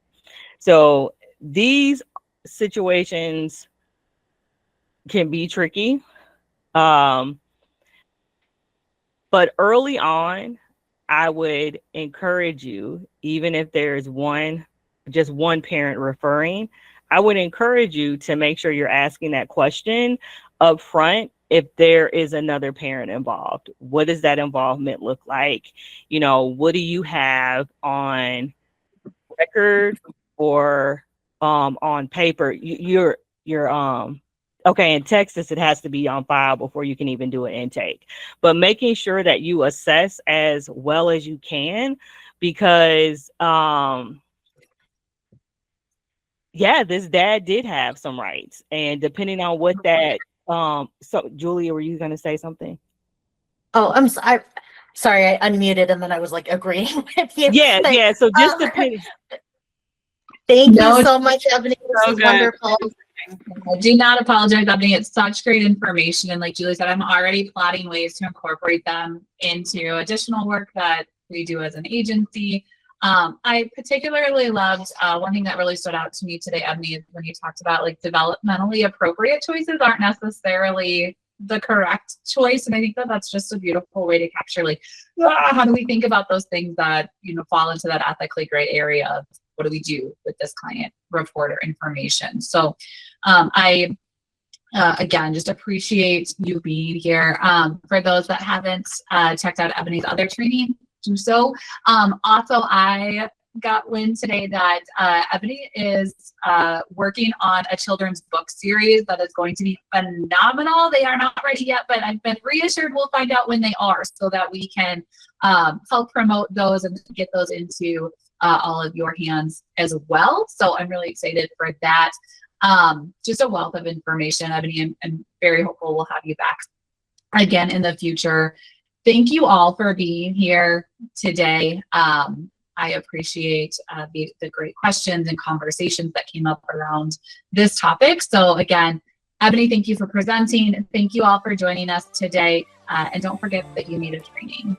So these situations can be tricky. But early on, I would encourage you, even if there's just one parent referring, I would encourage you to make sure you're asking that question up front. If there is another parent involved, what does that involvement look like? You know, what do you have on record or on paper? You're okay, in Texas, it has to be on file before you can even do an intake. But making sure that you assess as well as you can, because this dad did have some rights, and depending on what that so Julia, were you gonna say something? Oh, sorry, I unmuted and then I was like agreeing with you. Yeah. So just depending. Thank you so much, Ebony. This is good. wonderful. Do not apologize, Ebony. It's such great information. And like Julie said, I'm already plotting ways to incorporate them into additional work that we do as an agency. I particularly loved one thing that really stood out to me today, Ebony, is when you talked about like developmentally appropriate choices aren't necessarily the correct choice. And I think that that's just a beautiful way to capture like, how do we think about those things that, fall into that ethically gray area of what do we do with this client report or information? So I again, just appreciate you being here. For those that haven't checked out Ebony's other training, do so. Also, I got wind today that Ebony is working on a children's book series that is going to be phenomenal. They are not ready yet, but I've been reassured we'll find out when they are so that we can help promote those and get those into all of your hands as well. So I'm really excited for that. Just a wealth of information, Ebony, and very hopeful we'll have you back again in the future. Thank you all for being here today. I appreciate the great questions and conversations that came up around this topic. So again, Ebony, thank you for presenting. Thank you all for joining us today. And don't forget that you need a training.